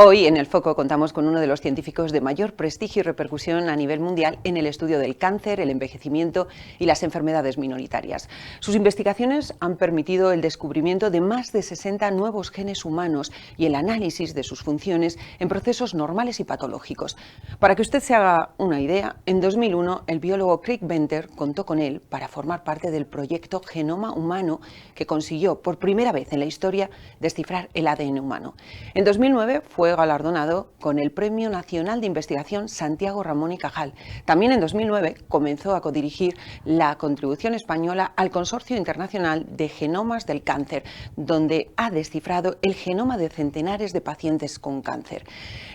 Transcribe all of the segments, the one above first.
Hoy en El Foco contamos con uno de los científicos de mayor prestigio y repercusión a nivel mundial en el estudio del cáncer, el envejecimiento y las enfermedades minoritarias. Sus investigaciones han permitido el descubrimiento de más de 60 nuevos genes humanos y el análisis de sus funciones en procesos normales y patológicos. Para que usted se haga una idea, en 2001 el biólogo Craig Venter contó con él para formar parte del proyecto Genoma Humano, que consiguió por primera vez en la historia descifrar el ADN humano. En 2009 fue galardonado con el Premio Nacional de Investigación Santiago Ramón y Cajal. También en 2009 comenzó a codirigir la contribución española al Consorcio Internacional de Genomas del Cáncer, donde ha descifrado el genoma de centenares de pacientes con cáncer.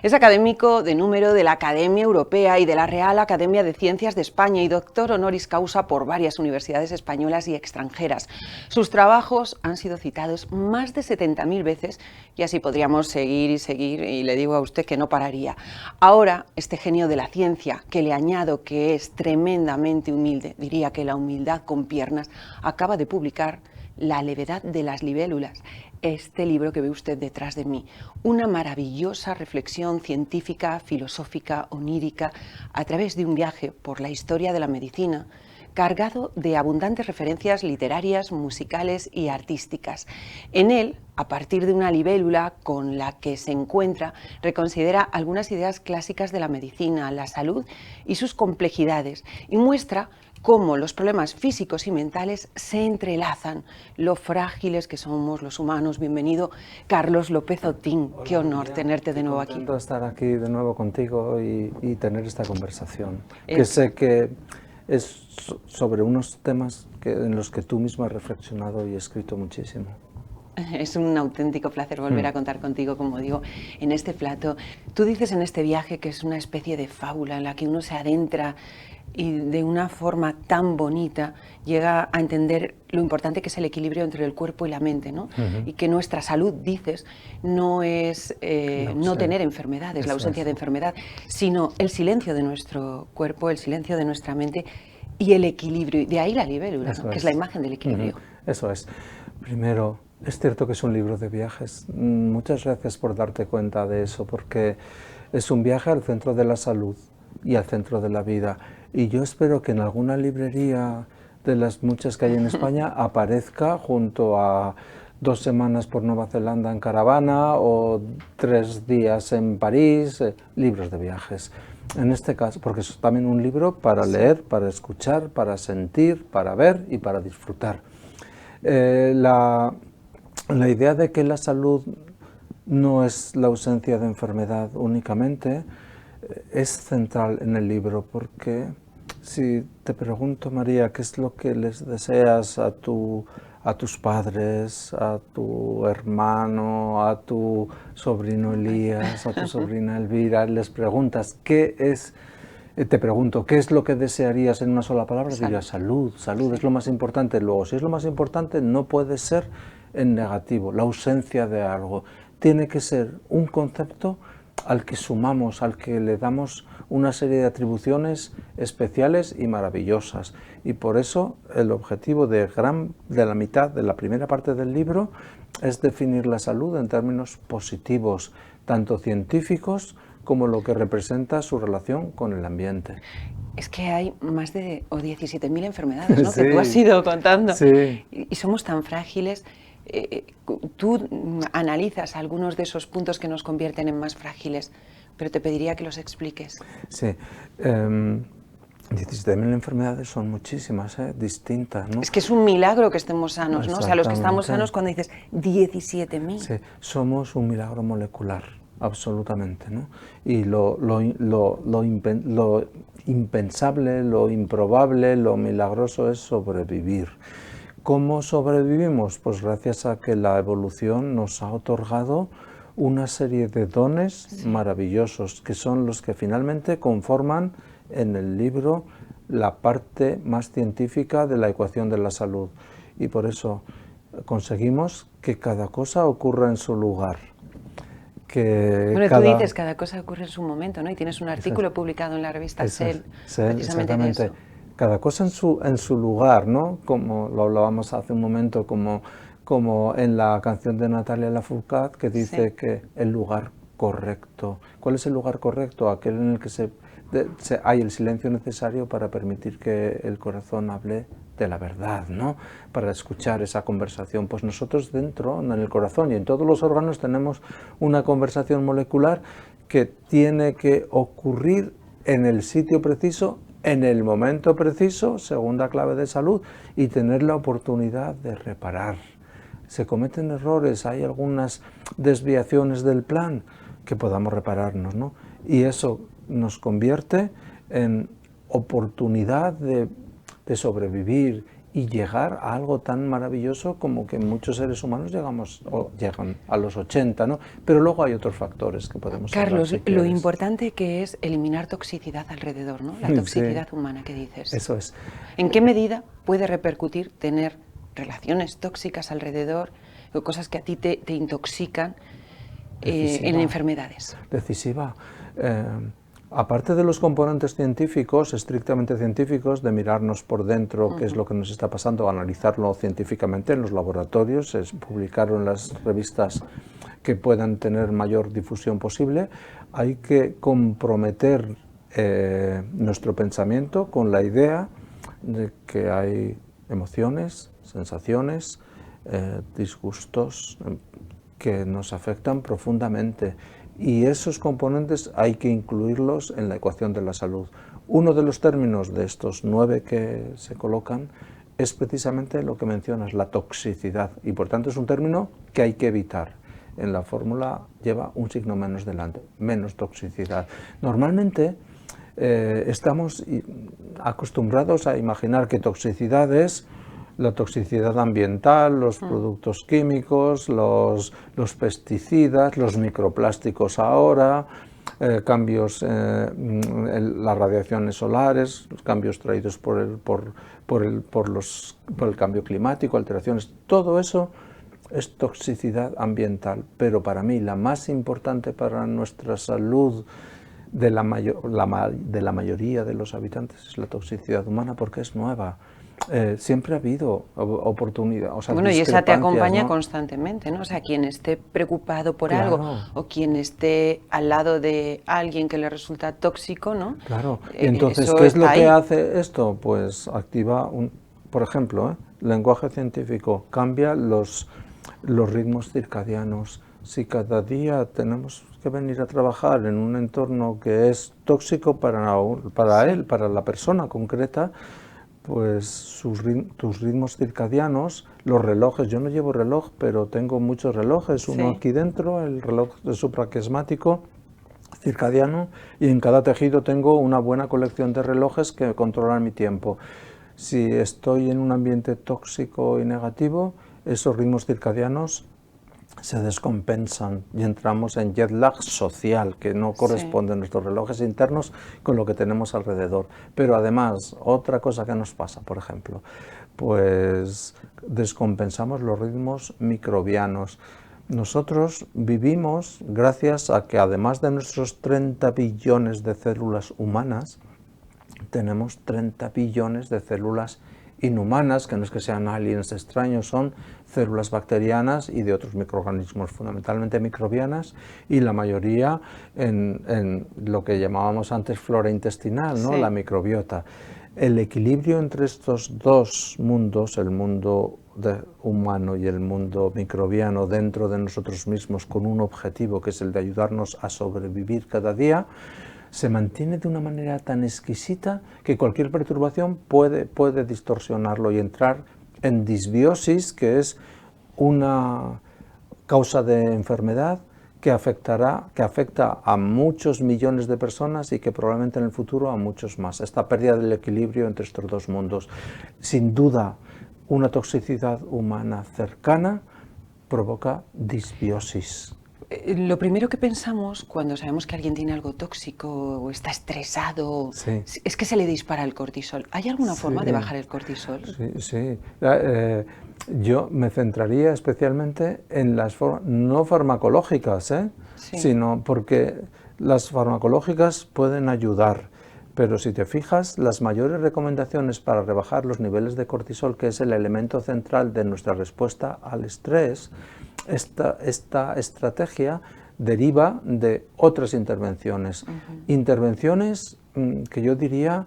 Es académico de número de la Academia Europea y de la Real Academia de Ciencias de España y doctor honoris causa por varias universidades españolas y extranjeras. Sus trabajos han sido citados más de 70.000 veces y así podríamos seguir y le digo a usted que no pararía. Ahora, este genio de la ciencia, que le añado que es tremendamente humilde, diría que la humildad con piernas, acaba de publicar La levedad de las libélulas, este libro que ve usted detrás de mí, una maravillosa reflexión científica, filosófica, onírica, a través de un viaje por la historia de la medicina, cargado de abundantes referencias literarias, musicales y artísticas. En él, a partir de una libélula con la que se encuentra, reconsidera algunas ideas clásicas de la medicina, la salud y sus complejidades, y muestra cómo los problemas físicos y mentales se entrelazan, lo frágiles que somos los humanos. Bienvenido, Carlos López Otín. Hola, qué honor María, tenerte de nuevo aquí. Contento de estar aquí de nuevo contigo y tener esta conversación, que sé que es sobre unos temas en los que tú mismo has reflexionado y escrito muchísimo. Es un auténtico placer volver a contar contigo, como digo, en este plato. Tú dices en este viaje que es una especie de fábula en la que uno se adentra y de una forma tan bonita llega a entender lo importante que es el equilibrio entre el cuerpo y la mente, ¿no? Y que nuestra salud, dices, no es no tener enfermedades, la ausencia de enfermedad, sino el silencio de nuestro cuerpo, el silencio de nuestra mente y el equilibrio. Y de ahí la libélula, ¿no? Que es la imagen del equilibrio. Eso es. Primero, es cierto que es un libro de viajes. Muchas gracias por darte cuenta de eso, porque es un viaje al centro de la salud y al centro de la vida. Y yo espero que en alguna librería de las muchas que hay en España aparezca junto a 2 semanas por Nueva Zelanda en caravana o 3 días en París, libros de viajes. En este caso, porque es también un libro para leer, para escuchar, para sentir, para ver y para disfrutar. La idea de que la salud no es la ausencia de enfermedad únicamente es central en el libro, porque si te pregunto, María, ¿qué es lo que les deseas a tus padres, a tu hermano, a tu sobrino Elías, a tu sobrina Elvira? Les preguntas, te pregunto, ¿qué es lo que desearías en una sola palabra? Diría salud, salud es lo más importante. Luego, si es lo más importante, no puede ser en negativo, la ausencia de algo. Tiene que ser un concepto al que sumamos, al que le damos una serie de atribuciones especiales y maravillosas. Y por eso el objetivo de la mitad, de la primera parte del libro, es definir la salud en términos positivos, tanto científicos como lo que representa su relación con el ambiente. Es que hay más de 17.000 enfermedades, ¿no? Que tú has ido contando. Sí. Y somos tan frágiles. Tú analizas algunos de esos puntos que nos convierten en más frágiles, pero te pediría que los expliques. Sí. 17.000 enfermedades son muchísimas, distintas, ¿no? Es que es un milagro que estemos sanos, ¿no? O sea, los que estamos sanos, cuando dices 17.000. Sí, somos un milagro molecular, absolutamente, ¿no? Y lo impensable, lo improbable, lo milagroso es sobrevivir. ¿Cómo sobrevivimos? Pues gracias a que la evolución nos ha otorgado una serie de dones maravillosos, que son los que finalmente conforman en el libro la parte más científica de la ecuación de la salud. Y por eso conseguimos que cada cosa ocurra en su lugar. Tú dices, cada cosa ocurre en su momento, ¿no? Y tienes un artículo publicado en la revista Cell, precisamente de eso. Cada cosa en su lugar, ¿no? Como lo hablábamos hace un momento, como en la canción de Natalia Lafourcade, que dice que el lugar correcto. ¿Cuál es el lugar correcto? Aquel en el que hay el silencio necesario para permitir que el corazón hable de la verdad, ¿no? Para escuchar esa conversación. Pues nosotros dentro, en el corazón y en todos los órganos, tenemos una conversación molecular que tiene que ocurrir en el sitio preciso, en el momento preciso, segunda clave de salud, y tener la oportunidad de reparar. Se cometen errores, hay algunas desviaciones del plan, que podamos repararnos, ¿no? Y eso nos convierte en oportunidad de sobrevivir y llegar a algo tan maravilloso como que muchos seres humanos llegan a los 80, ¿no? Pero luego hay otros factores que podemos hablar, Carlos, si lo quieres. importante que es eliminar toxicidad alrededor, ¿no? La toxicidad humana que dices. Eso es. ¿En qué medida puede repercutir tener relaciones tóxicas alrededor, o cosas que a ti te intoxican en enfermedades? Decisiva. Aparte de los componentes científicos, estrictamente científicos, de mirarnos por dentro qué es lo que nos está pasando, analizarlo científicamente en los laboratorios, publicarlo en las revistas que puedan tener mayor difusión posible, hay que comprometer nuestro pensamiento con la idea de que hay emociones, sensaciones, disgustos que nos afectan profundamente. Y esos componentes hay que incluirlos en la ecuación de la salud. Uno de los términos de estos 9 que se colocan es precisamente lo que mencionas, la toxicidad, y por tanto es un término que hay que evitar. En la fórmula lleva un signo menos delante, menos toxicidad. Normalmente estamos acostumbrados a imaginar que toxicidad es la toxicidad ambiental, los productos químicos, los pesticidas, los microplásticos ahora, cambios en las radiaciones solares, los cambios traídos por el cambio climático, alteraciones, todo eso es toxicidad ambiental. Pero para mí la más importante para nuestra salud de la mayoría de los habitantes es la toxicidad humana, porque es nueva. Siempre ha habido oportunidad, o sea, bueno, y esa te acompaña, ¿no?, constantemente, ¿no? O sea, quien esté preocupado por claro, algo o quien esté al lado de alguien que le resulta tóxico, ¿no? Claro. Y entonces, ¿qué es lo que hace esto? Pues activa, por ejemplo, lenguaje científico, cambia los ritmos circadianos. Si cada día tenemos que venir a trabajar en un entorno que es tóxico para él, para la persona concreta, pues tus ritmos circadianos, los relojes, yo no llevo reloj, pero tengo muchos relojes, uno aquí dentro, el reloj supraquiasmático circadiano, y en cada tejido tengo una buena colección de relojes que controlan mi tiempo. Si estoy en un ambiente tóxico y negativo, esos ritmos circadianos se descompensan y entramos en jet lag social, que no corresponde a nuestros relojes internos con lo que tenemos alrededor. Pero además, otra cosa que nos pasa, por ejemplo, pues descompensamos los ritmos microbianos. Nosotros vivimos gracias a que, además de nuestros 30 billones de células humanas, tenemos 30 billones de células inhumanas, que no es que sean aliens extraños, son células bacterianas y de otros microorganismos, fundamentalmente microbianas, y la mayoría en lo que llamábamos antes flora intestinal, ¿no? La microbiota. El equilibrio entre estos dos mundos, el mundo humano y el mundo microbiano dentro de nosotros mismos, con un objetivo que es el de ayudarnos a sobrevivir cada día, se mantiene de una manera tan exquisita que cualquier perturbación puede distorsionarlo y entrar en disbiosis, que es una causa de enfermedad que afecta a muchos millones de personas y que probablemente en el futuro a muchos más. Esta pérdida del equilibrio entre estos dos mundos. Sin duda, una toxicidad humana cercana provoca disbiosis. Lo primero que pensamos cuando sabemos que alguien tiene algo tóxico o está estresado es que se le dispara el cortisol. ¿Hay alguna forma de bajar el cortisol? Sí. Yo me centraría especialmente en las formas no farmacológicas, sino porque las farmacológicas pueden ayudar. Pero si te fijas, las mayores recomendaciones para rebajar los niveles de cortisol, que es el elemento central de nuestra respuesta al estrés, esta estrategia deriva de otras intervenciones. Intervenciones que yo diría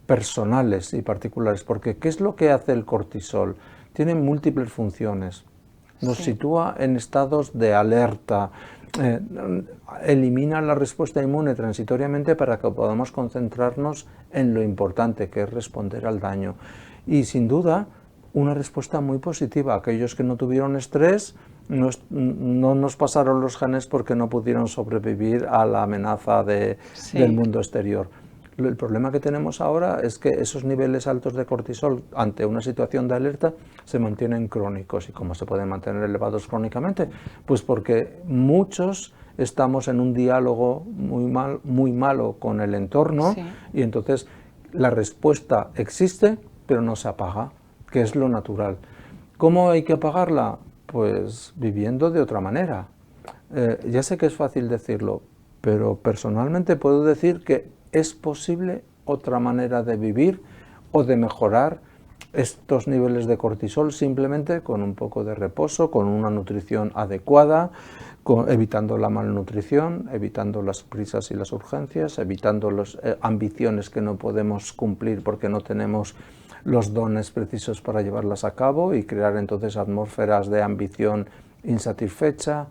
personales y particulares, porque ¿qué es lo que hace el cortisol? Tiene múltiples funciones. Nos sitúa en estados de alerta, elimina la respuesta inmune transitoriamente para que podamos concentrarnos en lo importante, que es responder al daño. Y sin duda, una respuesta muy positiva. Aquellos que no tuvieron estrés no nos pasaron los genes porque no pudieron sobrevivir a la amenaza del mundo exterior. El problema que tenemos ahora es que esos niveles altos de cortisol ante una situación de alerta se mantienen crónicos. ¿Y cómo se pueden mantener elevados crónicamente? Pues porque muchos estamos en un diálogo muy malo con el entorno y entonces la respuesta existe pero no se apaga, que es lo natural. ¿Cómo hay que apagarla? Pues viviendo de otra manera. Ya sé que es fácil decirlo, pero personalmente puedo decir que es posible otra manera de vivir o de mejorar estos niveles de cortisol simplemente con un poco de reposo, con una nutrición adecuada, evitando la malnutrición, evitando las prisas y las urgencias, evitando las ambiciones que no podemos cumplir porque no tenemos los dones precisos para llevarlas a cabo y crear entonces atmósferas de ambición insatisfecha,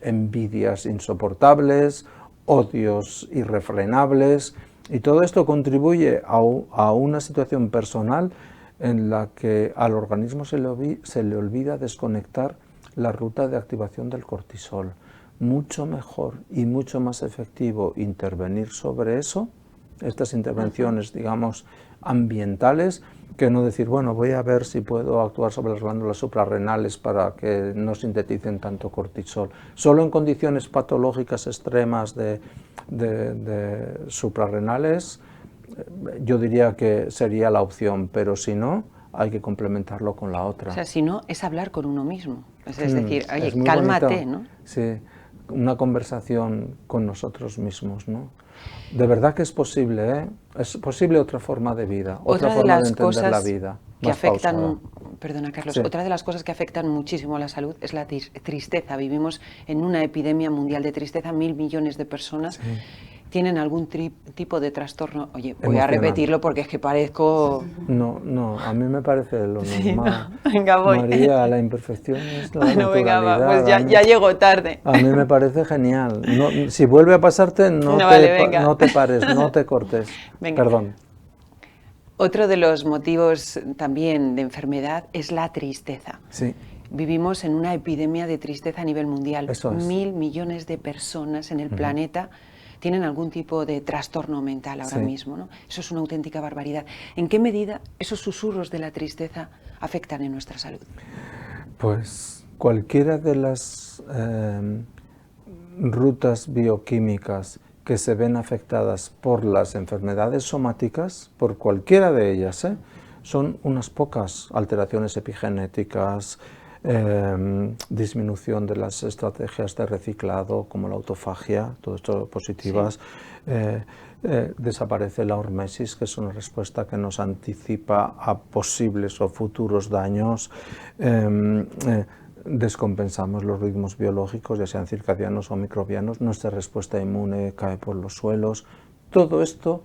envidias insoportables, odios irrefrenables, y todo esto contribuye a una situación personal en la que al organismo se le olvida desconectar la ruta de activación del cortisol. Mucho mejor y mucho más efectivo intervenir sobre eso, estas intervenciones, digamos, ambientales, que no decir, bueno, voy a ver si puedo actuar sobre las glándulas suprarrenales para que no sinteticen tanto cortisol. Solo en condiciones patológicas extremas de suprarrenales, yo diría que sería la opción, pero si no, hay que complementarlo con la otra. O sea, si no, es hablar con uno mismo. Es decir, oye, cálmate, ¿no? Sí, una conversación con nosotros mismos, ¿no? De verdad que es posible, ¿eh? Es posible otra forma de vida, otra forma de entender la vida. Que afectan, perdona Carlos, Sí. otra de las cosas que afectan muchísimo a la salud es la tristeza. Vivimos en una epidemia mundial de tristeza, 1.000 millones de personas tienen algún tipo de trastorno. Oye, voy a repetirlo porque es que parezco... No, a mí me parece lo normal. No. Venga, voy. María, la imperfección es la naturalidad. Venga, va, pues ya llego tarde. A mí me parece genial. No, si vuelve a pasarte, no te pares, no te cortes. Venga. Perdón. Otro de los motivos también de enfermedad es la tristeza. Sí. Vivimos en una epidemia de tristeza a nivel mundial. Eso es. 1.000 millones de personas en el planeta tienen algún tipo de trastorno mental ahora mismo, ¿no? Eso es una auténtica barbaridad. ¿En qué medida esos susurros de la tristeza afectan en nuestra salud? Pues cualquiera de las rutas bioquímicas que se ven afectadas por las enfermedades somáticas, por cualquiera de ellas, son unas pocas alteraciones epigenéticas, disminución de las estrategias de reciclado como la autofagia, todo esto positivas, desaparece la hormesis, que es una respuesta que nos anticipa a posibles o futuros daños, descompensamos los ritmos biológicos, ya sean circadianos o microbianos, nuestra respuesta inmune cae por los suelos. Todo esto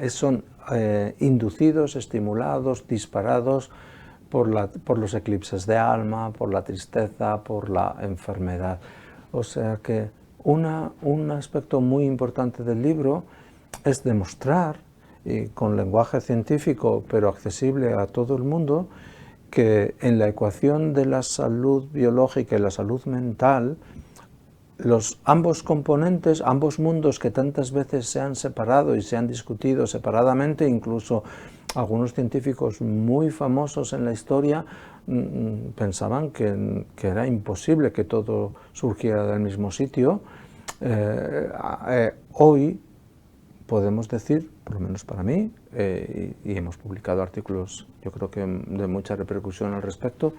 son inducidos, estimulados, disparados por los eclipses de alma, por la tristeza, por la enfermedad. O sea que un aspecto muy importante del libro es demostrar, y con lenguaje científico pero accesible a todo el mundo, que en la ecuación de la salud biológica y la salud mental, ambos componentes, ambos mundos que tantas veces se han separado y se han discutido separadamente, incluso algunos científicos muy famosos en la historia pensaban que era imposible que todo surgiera del mismo sitio. Hoy podemos decir, por lo menos para mí, y hemos publicado artículos, yo creo que de mucha repercusión al respecto,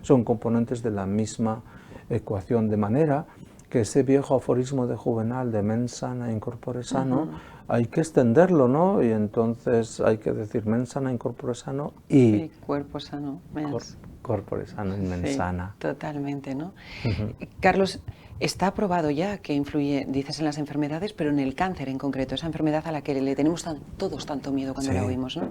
son componentes de la misma ecuación, de manera que ese viejo aforismo de Juvenal de mens sana in corpore sano, hay que extenderlo, ¿no? Y entonces hay que decir mens sana in corpore sano y cuerpo sano, mens. corpore sano in mens sana. Totalmente, ¿no? Carlos, está probado ya que influye, dices, en las enfermedades, pero en el cáncer en concreto, esa enfermedad a la que le tenemos todos tanto miedo cuando la oímos, ¿no?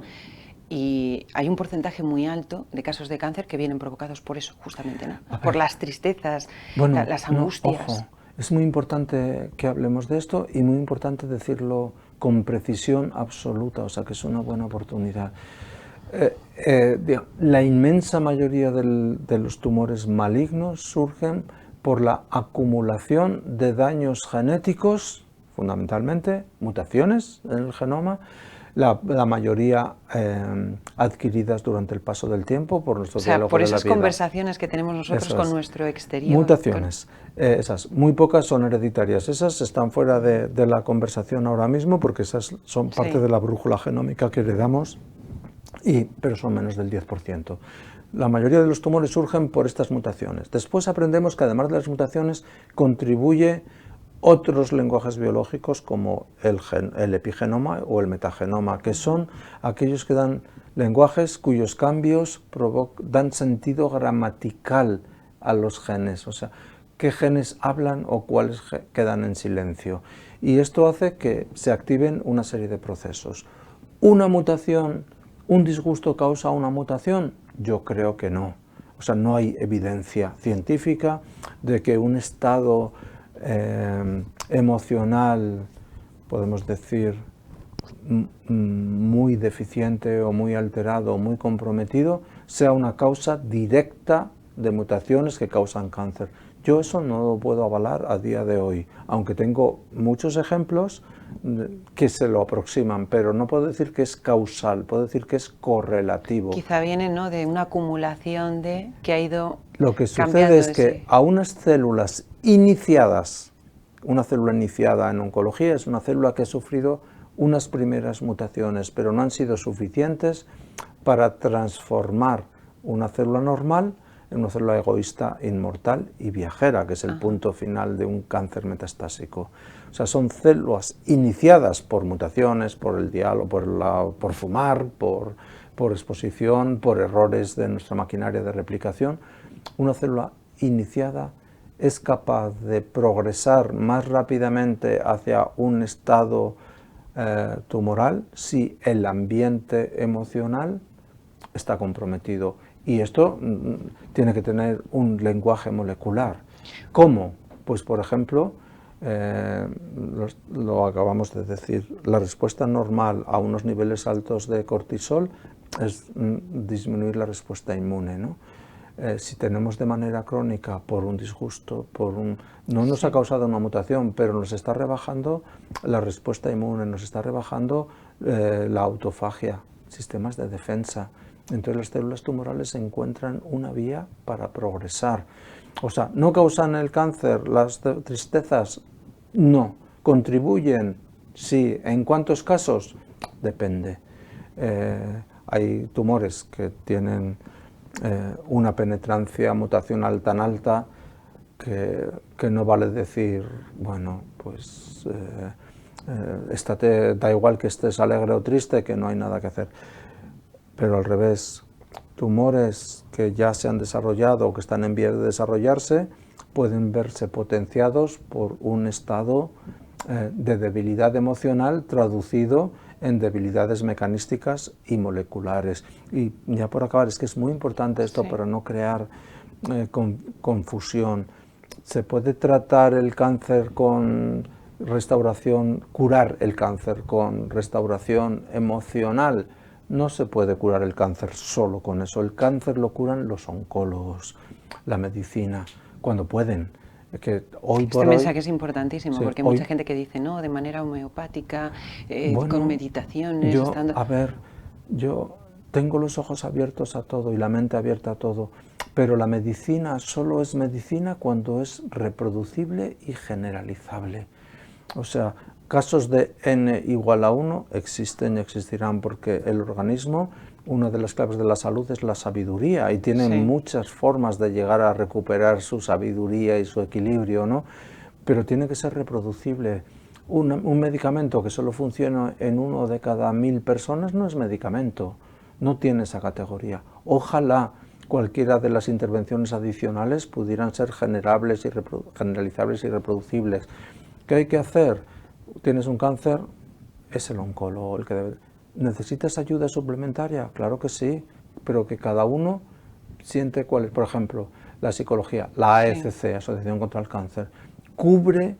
Y hay un porcentaje muy alto de casos de cáncer que vienen provocados por eso, justamente, ¿no? Por las tristezas, las angustias. Ojo, es muy importante que hablemos de esto y muy importante decirlo con precisión absoluta, o sea que es una buena oportunidad. La inmensa mayoría de los tumores malignos surgen por la acumulación de daños genéticos, fundamentalmente mutaciones en el genoma, la mayoría adquiridas durante el paso del tiempo por nuestro diálogo por de la esas vida. Conversaciones que tenemos nosotros con nuestro exterior. Mutaciones, esas, muy pocas son hereditarias, esas están fuera de la conversación ahora mismo porque esas son parte de la brújula genómica que heredamos, pero son menos del 10%. La mayoría de los tumores surgen por estas mutaciones. Después aprendemos que además de las mutaciones contribuye otros lenguajes biológicos como el epigenoma o el metagenoma, que son aquellos que dan lenguajes cuyos cambios dan sentido gramatical a los genes, o sea, qué genes hablan o cuáles quedan en silencio. Y esto hace que se activen una serie de procesos. ¿Una mutación, un disgusto causa una mutación? Yo creo que no. O sea, no hay evidencia científica de que un estado emocional, podemos decir, muy deficiente o muy alterado o muy comprometido, sea una causa directa de mutaciones que causan cáncer. Yo eso no lo puedo avalar a día de hoy, aunque tengo muchos ejemplos que se lo aproximan, pero no puedo decir que es causal, puedo decir que es correlativo. Quizá viene, ¿no?, de una acumulación que ha ido Lo que sucede es que a unas células iniciadas, una célula iniciada en oncología es una célula que ha sufrido unas primeras mutaciones, pero no han sido suficientes para transformar una célula normal en una célula egoísta, inmortal y viajera, que es el punto final de un cáncer metastásico. O sea, son células iniciadas por mutaciones, por el diálogo, por fumar, por exposición, por errores de nuestra maquinaria de replicación. Una célula iniciada es capaz de progresar más rápidamente hacia un estado tumoral si el ambiente emocional está comprometido. Y esto tiene que tener un lenguaje molecular. ¿Cómo? Pues, por ejemplo, lo acabamos de decir, la respuesta normal a unos niveles altos de cortisol es disminuir la respuesta inmune, ¿no? Si tenemos de manera crónica por un disgusto, no nos ha causado una mutación, pero nos está rebajando la respuesta inmune, nos está rebajando la autofagia, sistemas de defensa. Entonces las células tumorales encuentran una vía para progresar. O sea, ¿no causan el cáncer las tristezas? No. ¿Contribuyen? Sí. ¿En cuántos casos? Depende. Hay tumores que tienen una penetrancia mutacional tan alta que no vale decir, bueno, pues da igual que estés alegre o triste, que no hay nada que hacer. Pero al revés, tumores que ya se han desarrollado o que están en vías de desarrollarse pueden verse potenciados por un estado de debilidad emocional traducido en debilidades mecanísticas y moleculares. Y ya por acabar, es que es muy importante esto para no crear confusión. Se puede tratar el cáncer con restauración, curar el cáncer con restauración emocional. No se puede curar el cáncer solo con eso. El cáncer lo curan los oncólogos, la medicina, cuando pueden. Que hoy este mensaje es importantísimo, porque hay mucha gente que dice, no, de manera homeopática, con meditaciones. A ver, yo tengo los ojos abiertos a todo y la mente abierta a todo, pero la medicina solo es medicina cuando es reproducible y generalizable. O sea, casos de n igual a 1 existen y existirán porque el organismo, una de las claves de la salud es la sabiduría y tiene muchas formas de llegar a recuperar su sabiduría y su equilibrio, ¿no? Pero tiene que ser reproducible. Un medicamento que solo funciona en 1 de cada 1000 personas no es medicamento, no tiene esa categoría. Ojalá cualquiera de las intervenciones adicionales pudieran ser generalizables y reproducibles. ¿Qué hay que hacer? Tienes un cáncer, es el oncólogo el que debe. ¿Necesitas ayuda suplementaria? Claro que sí, pero que cada uno siente cuál es. Por ejemplo, la psicología, la AECC, Asociación contra el Cáncer, cubre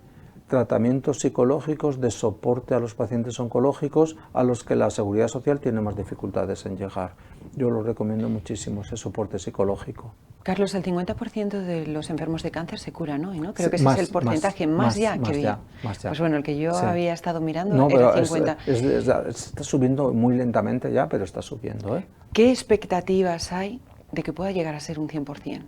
tratamientos psicológicos de soporte a los pacientes oncológicos a los que la Seguridad Social tiene más dificultades en llegar. Yo lo recomiendo muchísimo, ese soporte psicológico. Carlos, el 50% de los enfermos de cáncer se curan hoy, ¿no? Creo que ese es el porcentaje más ya. Pues bueno, el que yo había estado mirando era 50. Está subiendo muy lentamente ya, pero está subiendo, ¿eh? ¿Qué expectativas hay de que pueda llegar a ser un 100%?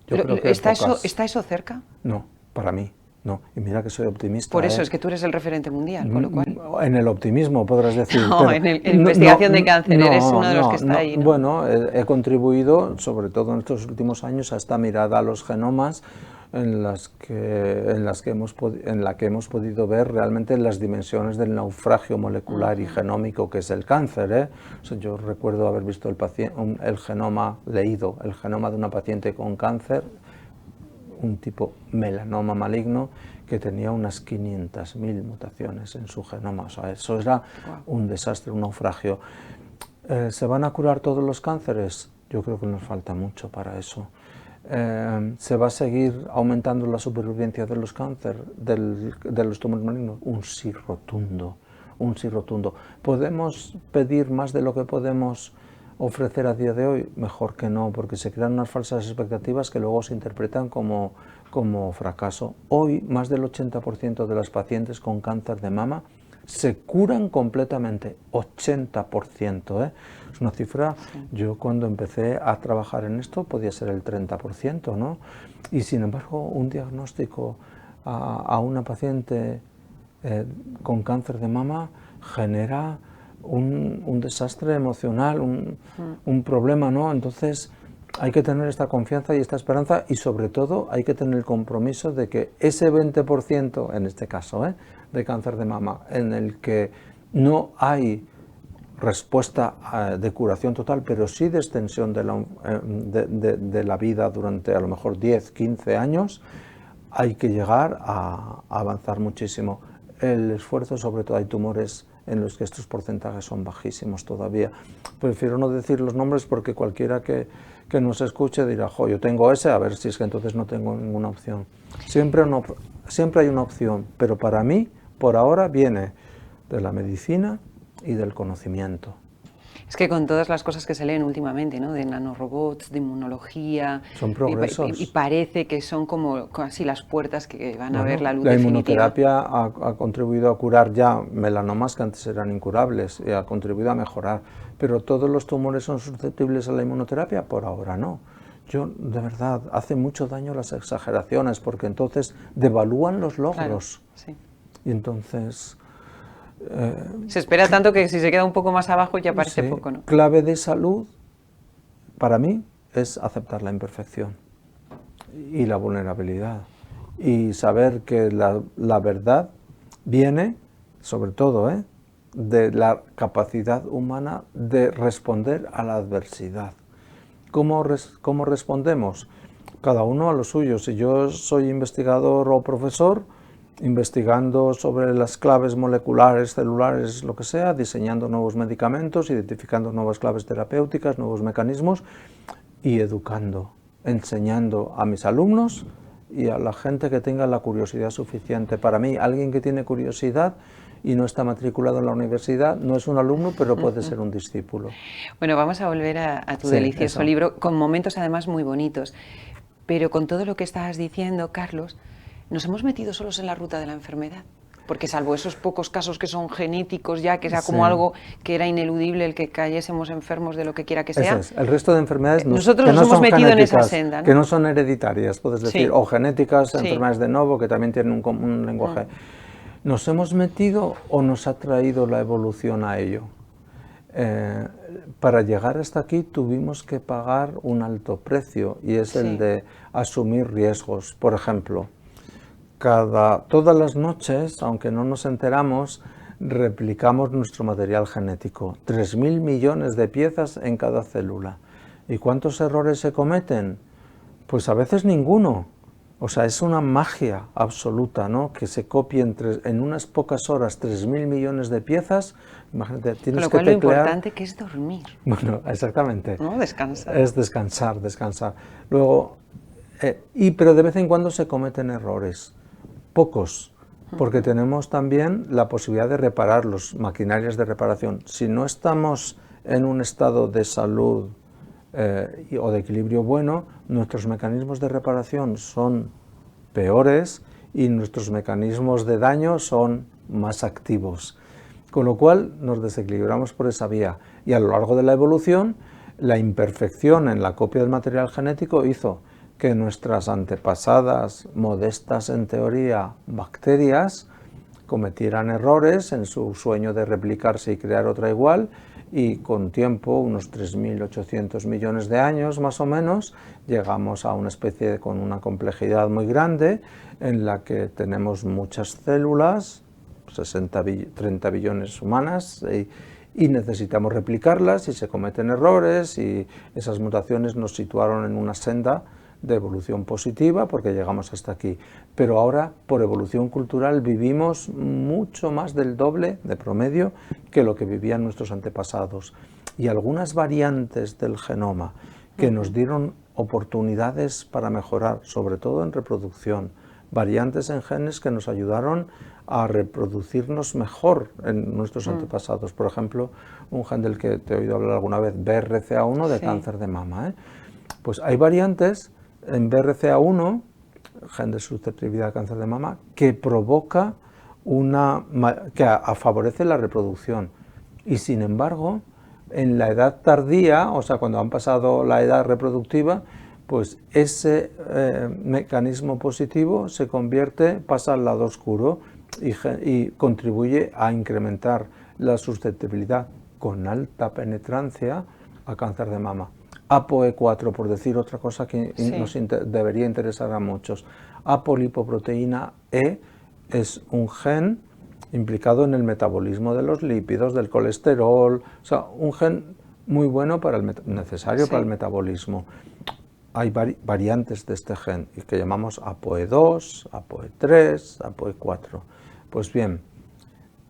Yo creo que ¿Está eso cerca? No, para mí. No, y mira que soy optimista. Por eso es que tú eres el referente mundial, con lo cual... En el optimismo podrás decir. No, pero, en investigación de cáncer, eres uno de los que está ahí, ¿no? Bueno, he contribuido, sobre todo en estos últimos años, a esta mirada a los genomas en la que hemos podido ver realmente las dimensiones del naufragio molecular y genómico que es el cáncer, ¿eh? O sea, yo recuerdo haber visto leído el genoma de una paciente con cáncer, un tipo melanoma maligno que tenía unas 500.000 mutaciones en su genoma. O sea, eso era un desastre, un naufragio. ¿Se van a curar todos los cánceres? Yo creo que nos falta mucho para eso. ¿Se va a seguir aumentando la supervivencia de los cánceres, de los tumores malignos? Un sí rotundo, un sí rotundo. ¿Podemos pedir más de lo que podemos ofrecer a día de hoy? Mejor que no, porque se crean unas falsas expectativas que luego se interpretan como fracaso. Hoy, más del 80% de las pacientes con cáncer de mama se curan completamente, 80%, ¿eh? Es una cifra, yo cuando empecé a trabajar en esto podía ser el 30%, ¿no? Y sin embargo, un diagnóstico a una paciente con cáncer de mama genera un desastre emocional, un problema, ¿no? Entonces hay que tener esta confianza y esta esperanza y sobre todo hay que tener el compromiso de que ese 20%, en este caso, de cáncer de mama, en el que no hay respuesta de curación total, pero sí de extensión de la vida durante a lo mejor 10, 15 años, hay que llegar a avanzar muchísimo. El esfuerzo, sobre todo, hay tumores en los que estos porcentajes son bajísimos todavía. Prefiero no decir los nombres porque cualquiera que nos escuche dirá, jo, yo tengo ese, a ver si es que entonces no tengo ninguna opción. Siempre hay una opción, pero para mí, por ahora, viene de la medicina y del conocimiento. Es que con todas las cosas que se leen últimamente, ¿no? De nanorobots, de inmunología... Son progresos. Y parece que son como así las puertas que van a ver la luz definitiva. La inmunoterapia ha contribuido a curar ya melanomas que antes eran incurables y ha contribuido a mejorar. Pero ¿todos los tumores son susceptibles a la inmunoterapia? Por ahora no. Yo, de verdad, hace mucho daño las exageraciones porque entonces devalúan los logros. Claro, sí. Y entonces... se espera tanto que si se queda un poco más abajo ya parece poco, ¿no? Clave de salud, para mí, es aceptar la imperfección y la vulnerabilidad y saber que la verdad viene, sobre todo, de la capacidad humana de responder a la adversidad. ¿Cómo respondemos? Cada uno a lo suyo. Si yo soy investigador o profesor, investigando sobre las claves moleculares, celulares, lo que sea, diseñando nuevos medicamentos, identificando nuevas claves terapéuticas, nuevos mecanismos y educando, enseñando a mis alumnos y a la gente que tenga la curiosidad suficiente. Para mí, alguien que tiene curiosidad y no está matriculado en la universidad no es un alumno, pero puede ser un discípulo. Bueno, vamos a volver a tu delicioso libro, con momentos además muy bonitos. Pero con todo lo que estabas diciendo, Carlos, nos hemos metido solos en la ruta de la enfermedad, porque salvo esos pocos casos que son genéticos ya, que sea como algo que era ineludible el que cayésemos enfermos de lo que quiera que sea. Eso es. El resto de enfermedades nosotros nos hemos metido en esa senda, ¿no? Que no son hereditarias, puedes decir, o genéticas, enfermedades de Novo, que también tienen un lenguaje. ¿Nos hemos metido o nos ha traído la evolución a ello? Para llegar hasta aquí tuvimos que pagar un alto precio y es el de asumir riesgos. Por ejemplo, todas las noches, aunque no nos enteramos, replicamos nuestro material genético. 3.000 millones de piezas en cada célula. ¿Y cuántos errores se cometen? Pues a veces ninguno. O sea, es una magia absoluta, ¿no? Que se copien en unas pocas horas 3.000 millones de piezas. Imagínate, tienes Con lo que cual teclear. lo importante que es dormir. Bueno, exactamente. ¿No? Descansar. Es descansar. Luego, pero de vez en cuando se cometen errores. Pocos. Porque tenemos también la posibilidad de reparar los maquinarias de reparación. Si no estamos en un estado de salud o de equilibrio bueno, nuestros mecanismos de reparación son peores y nuestros mecanismos de daño son más activos. Con lo cual nos desequilibramos por esa vía. Y a lo largo de la evolución, la imperfección en la copia del material genético hizo que nuestras antepasadas, modestas en teoría, bacterias, cometieran errores en su sueño de replicarse y crear otra igual, y con tiempo, unos 3.800 millones de años más o menos, llegamos a una especie con una complejidad muy grande en la que tenemos muchas células, 30 billones humanas, y necesitamos replicarlas y se cometen errores, y esas mutaciones nos situaron en una senda de evolución positiva porque llegamos hasta aquí. Pero ahora, por evolución cultural, vivimos mucho más del doble de promedio que lo que vivían nuestros antepasados. Y algunas variantes del genoma que nos dieron oportunidades para mejorar, sobre todo en reproducción, variantes en genes que nos ayudaron a reproducirnos mejor en nuestros antepasados. Por ejemplo, un gen del que te he oído hablar alguna vez, BRCA1 de cáncer de mama. Pues hay variantes en BRCA1, gen de susceptibilidad al cáncer de mama, que provoca que favorece la reproducción. Y sin embargo, en la edad tardía, o sea, cuando han pasado la edad reproductiva, pues ese mecanismo positivo pasa al lado oscuro y contribuye a incrementar la susceptibilidad con alta penetrancia a cáncer de mama. ApoE4, por decir otra cosa que nos debería interesar a muchos. Apolipoproteína E es un gen implicado en el metabolismo de los lípidos, del colesterol, o sea, un gen muy bueno necesario para el metabolismo. Hay variantes de este gen que llamamos ApoE2, ApoE3, ApoE4. Pues bien,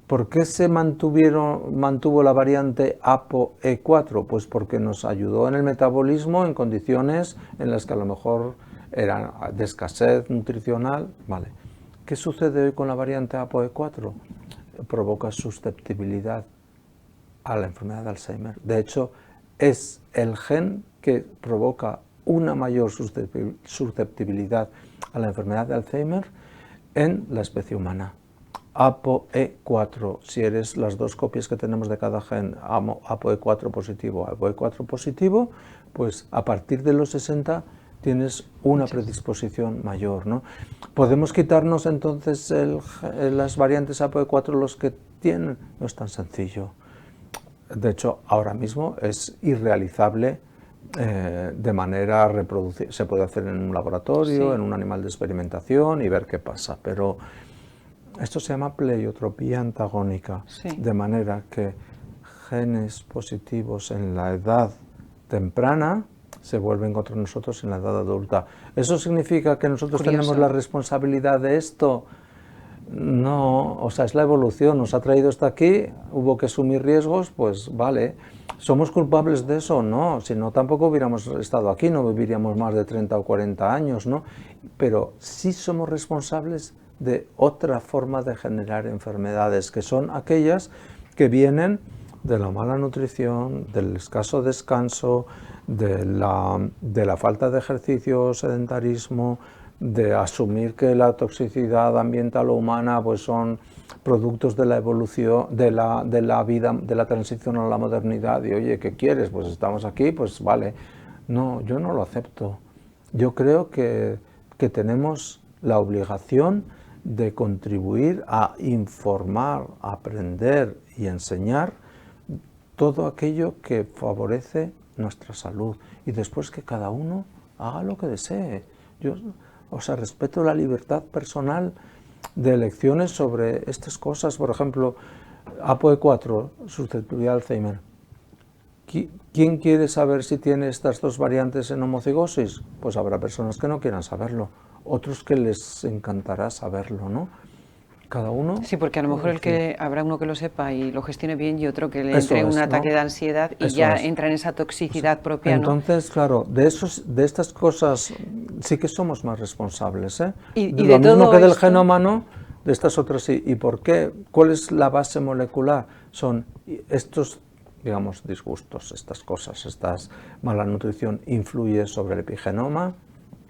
¿por qué se mantuvo la variante ApoE4? Pues porque nos ayudó en el metabolismo en condiciones en las que a lo mejor eran de escasez nutricional. Vale. ¿Qué sucede hoy con la variante ApoE4? Provoca susceptibilidad a la enfermedad de Alzheimer. De hecho, es el gen que provoca una mayor susceptibilidad a la enfermedad de Alzheimer en la especie humana. ApoE4, si eres las dos copias que tenemos de cada gen, ApoE4 positivo, ApoE4 positivo, pues a partir de los 60 tienes una predisposición mayor, ¿no? ¿Podemos quitarnos entonces las variantes ApoE4 los que tienen? No es tan sencillo. De hecho, ahora mismo es irrealizable de manera reproducir. Se puede hacer en un laboratorio, en un animal de experimentación y ver qué pasa, pero esto se llama pleiotropía antagónica, de manera que genes positivos en la edad temprana se vuelven contra nosotros en la edad adulta. ¿Eso significa que nosotros tenemos la responsabilidad de esto? No, o sea, es la evolución, nos ha traído hasta aquí, hubo que asumir riesgos, pues vale. ¿Somos culpables de eso? No, si no tampoco hubiéramos estado aquí, no viviríamos más de 30 o 40 años, ¿no? Pero sí somos responsables de otra forma de generar enfermedades, que son aquellas que vienen de la mala nutrición, del escaso descanso, de la falta de ejercicio, sedentarismo, de asumir que la toxicidad ambiental o humana pues son productos de la evolución, de la vida, de la transición a la modernidad. Y oye, ¿qué quieres? Pues estamos aquí, pues vale. No, yo no lo acepto. Yo creo que tenemos la obligación de contribuir a informar, aprender y enseñar todo aquello que favorece nuestra salud, y después que cada uno haga lo que desee. Yo, o sea, respeto la libertad personal de elecciones sobre estas cosas. Por ejemplo, ApoE4, susceptibilidad de Alzheimer. ¿quién quiere saber si tiene estas dos variantes en homocigosis? Pues habrá personas que no quieran saberlo, otros que les encantará saberlo, ¿no? Cada uno... Sí, porque a lo mejor habrá uno que lo sepa y lo gestione bien y otro que le entre un ataque de ansiedad y ya entra en esa toxicidad propia, ¿no? Entonces, claro, de estas cosas sí que somos más responsables, ¿eh? Y lo mismo que del esto... genoma, ¿no? De estas otras sí. ¿Y por qué? ¿Cuál es la base molecular? Son estos, digamos, disgustos, estas cosas, esta mala nutrición influye sobre el epigenoma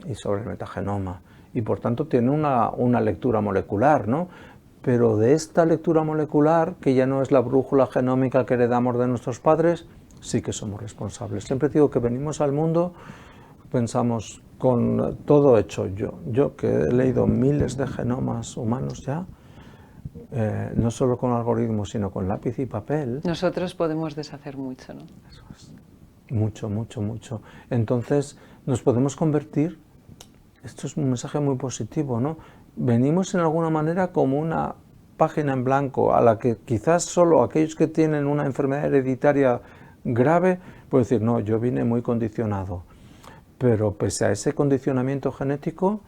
y sobre el metagenoma. Y por tanto tiene una lectura molecular, ¿no? Pero de esta lectura molecular, que ya no es la brújula genómica que heredamos de nuestros padres, sí que somos responsables. Siempre digo que venimos al mundo, pensamos con todo hecho yo que he leído miles de genomas humanos ya, no solo con algoritmos, sino con lápiz y papel. Nosotros podemos deshacer mucho, ¿no? Eso es. Mucho, mucho, mucho. Entonces nos podemos convertir, esto es un mensaje muy positivo, ¿no? Venimos en alguna manera como una página en blanco a la que quizás solo aquellos que tienen una enfermedad hereditaria grave pueden decir, no, yo vine muy condicionado. Pero pese a ese condicionamiento genético,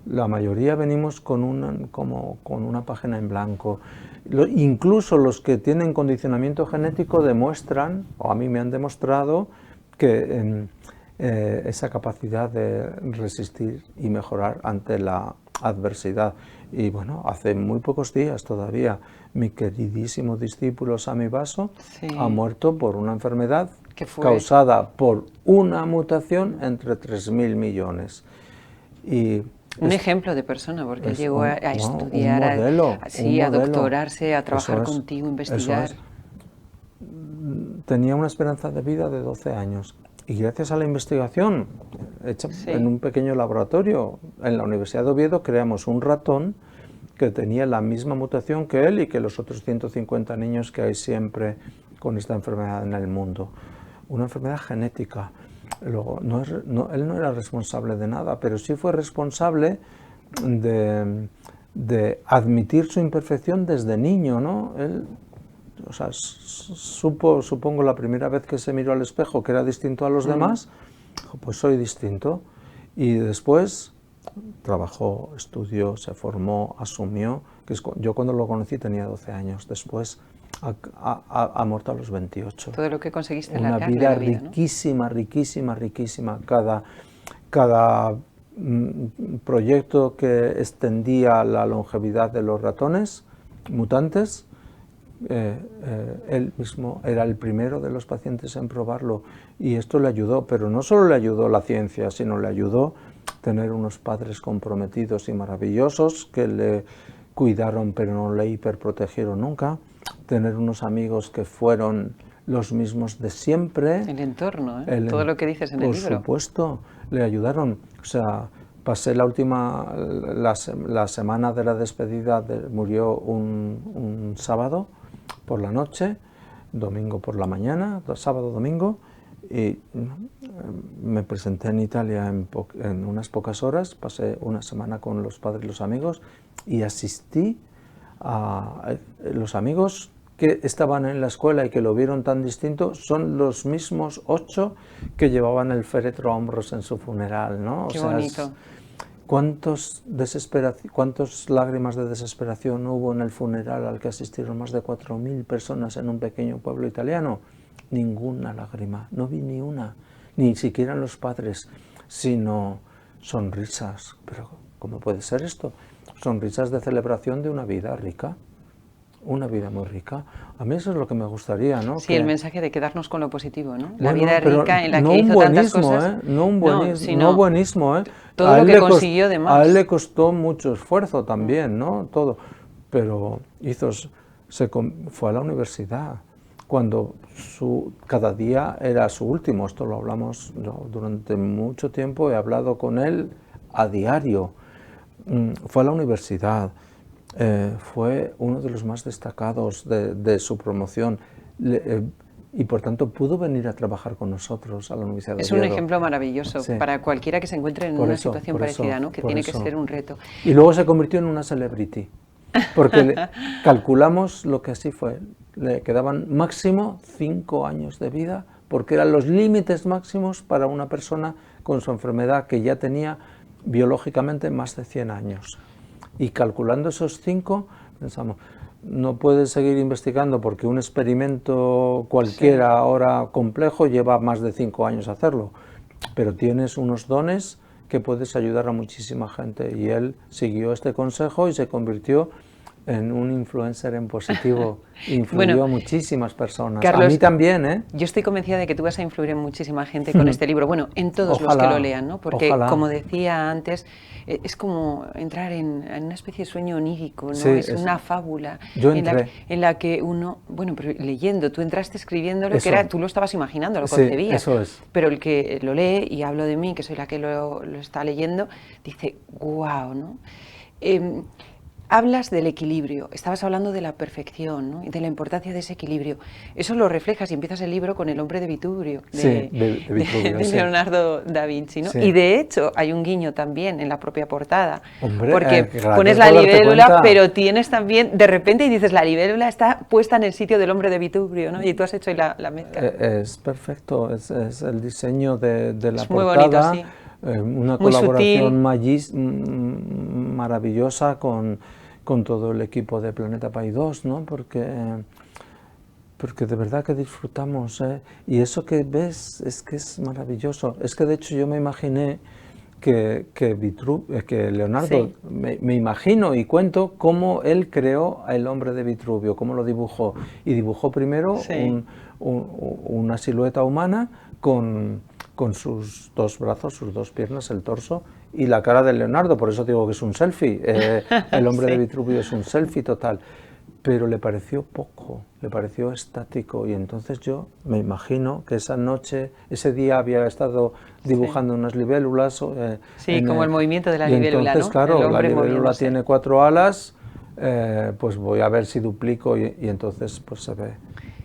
la mayoría venimos con una página en blanco. Incluso los que tienen condicionamiento genético demuestran, o a mí me han demostrado, que esa capacidad de resistir y mejorar ante la adversidad. Y bueno, hace muy pocos días todavía mi queridísimo discípulo Sami Basso ha muerto por una enfermedad causada por una mutación entre 3.000 millones. Y un ejemplo de persona, porque llegó a estudiar, a doctorarse, a trabajar contigo, a investigar. Tenía una esperanza de vida de 12 años. Y gracias a la investigación hecha en un pequeño laboratorio en la Universidad de Oviedo, creamos un ratón que tenía la misma mutación que él y que los otros 150 niños que hay siempre con esta enfermedad en el mundo. Una enfermedad genética. Luego, él no era responsable de nada, pero sí fue responsable de admitir su imperfección desde niño, ¿no? Él, o sea, supongo la primera vez que se miró al espejo que era distinto a los demás, pues soy distinto. Y después trabajó, estudió, se formó, asumió. Yo cuando lo conocí tenía 12 años, después ha muerto a los 28. Todo lo que conseguiste una vida riquísima, ¿no? riquísima, riquísima. Cada proyecto que extendía la longevidad de los ratones mutantes, él mismo era el primero de los pacientes en probarlo y esto le ayudó, pero no solo le ayudó la ciencia, sino le ayudó tener unos padres comprometidos y maravillosos que le cuidaron pero no le hiperprotegieron nunca, tener unos amigos que fueron los mismos de siempre. El entorno, todo lo que dices en el libro. Por supuesto, le ayudaron. O sea, pasé la semana de la despedida, murió un sábado por la noche, domingo por la mañana, sábado, domingo, y me presenté en Italia en unas pocas horas, pasé una semana con los padres y los amigos y asistí a los amigos que estaban en la escuela y que lo vieron tan distinto, son los mismos 8 que llevaban el féretro a hombros en su funeral, ¿no? Qué bonito. ¿Cuántas lágrimas de desesperación hubo en el funeral al que asistieron más de 4.000 personas en un pequeño pueblo italiano? Ninguna lágrima, no vi ni una, ni siquiera en los padres, sino sonrisas. Pero ¿cómo puede ser esto? Sonrisas de celebración de una vida rica, una vida muy rica. A mí eso es lo que me gustaría, ¿no? Sí, el mensaje de quedarnos con lo positivo, ¿no? La vida rica en la que hizo tantas cosas. No buenismo, ¿eh? Todo lo que consiguió de más. A él le costó mucho esfuerzo también, ¿no? Todo. Pero fue a la universidad cuando cada día era su último. Esto lo hablamos durante mucho tiempo, he hablado con él a diario. Fue a la universidad. Fue uno de los más destacados de su promoción y por tanto pudo venir a trabajar con nosotros a la Universidad de Oviedo. Es un ejemplo maravilloso para cualquiera que se encuentre en una situación parecida, ¿no? Que tiene que ser un reto. Y luego se convirtió en una celebrity, porque calculamos lo que así fue, le quedaban máximo 5 años de vida porque eran los límites máximos para una persona con su enfermedad que ya tenía biológicamente más de 100 años. Y calculando esos 5, pensamos, no puedes seguir investigando porque un experimento cualquiera ahora complejo lleva más de 5 años hacerlo, pero tienes unos dones que puedes ayudar a muchísima gente. Y él siguió este consejo y se convirtió en un influencer en positivo. Influyó a muchísimas personas. Carlos, a mí también, ¿eh? Yo estoy convencida de que tú vas a influir en muchísima gente con este libro. Bueno, en todos Ojalá, los que lo lean, ¿no? Porque, ojalá. como decía antes, es como entrar en una especie de sueño onírico, ¿no? Sí, es una fábula en la que uno, bueno, pero leyendo, tú entraste escribiéndolo, que era, tú lo estabas imaginando, lo concebías. Eso es. Pero el que lo lee, y hablo de mí, que soy la que lo está leyendo, dice, guau, ¿no? Hablas del equilibrio, estabas hablando de la perfección, ¿no? Y de la importancia de ese equilibrio. Eso lo reflejas y empiezas el libro con El hombre de Vitruvio, de Leonardo da Vinci, ¿no? Sí. Y de hecho hay un guiño también en la propia portada, hombre, porque pones la libélula, pero tienes también, de repente, y dices, la libélula está puesta en el sitio del hombre de Vitruvio, ¿no? Y tú has hecho ahí la mezcla. Es perfecto, es el diseño de la portada. Muy bonito, sí. Una muy colaboración maravillosa con todo el equipo de Planeta Paidós, ¿no? Porque de verdad que disfrutamos, ¿eh? Y eso que ves es que es maravilloso. Es que de hecho yo me imaginé que Leonardo, me imagino y cuento cómo él creó el hombre de Vitruvio, cómo lo dibujó. Y dibujó primero una silueta humana con sus 2 brazos, sus 2 piernas, el torso y la cara de Leonardo, por eso digo que es un selfie. El hombre de Vitruvio es un selfie total, pero le pareció poco, le pareció estático, y entonces yo me imagino que esa noche, ese día había estado dibujando unas libélulas. Como el movimiento de la libélula, entonces, ¿no? claro, la libélula tiene 4 alas, pues voy a ver si duplico y entonces pues se ve.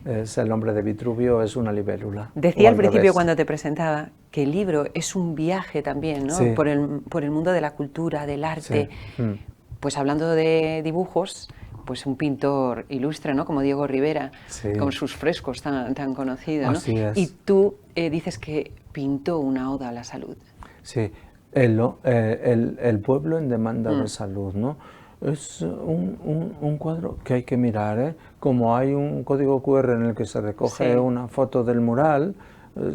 Es el hombre de Vitruvio, es una libélula. Decía al principio cuando te presentaba que el libro es un viaje también, ¿no? Sí. por el mundo de la cultura, del arte. Sí. Pues hablando de dibujos, pues un pintor ilustre, ¿no? Como Diego Rivera, con sus frescos tan conocidos, ¿no? Así es. Y tú dices que pintó una oda a la salud. Sí, el pueblo en demanda de salud, ¿no? Es un cuadro que hay que mirar, ¿eh? Como hay un código QR en el que se recoge una foto del mural,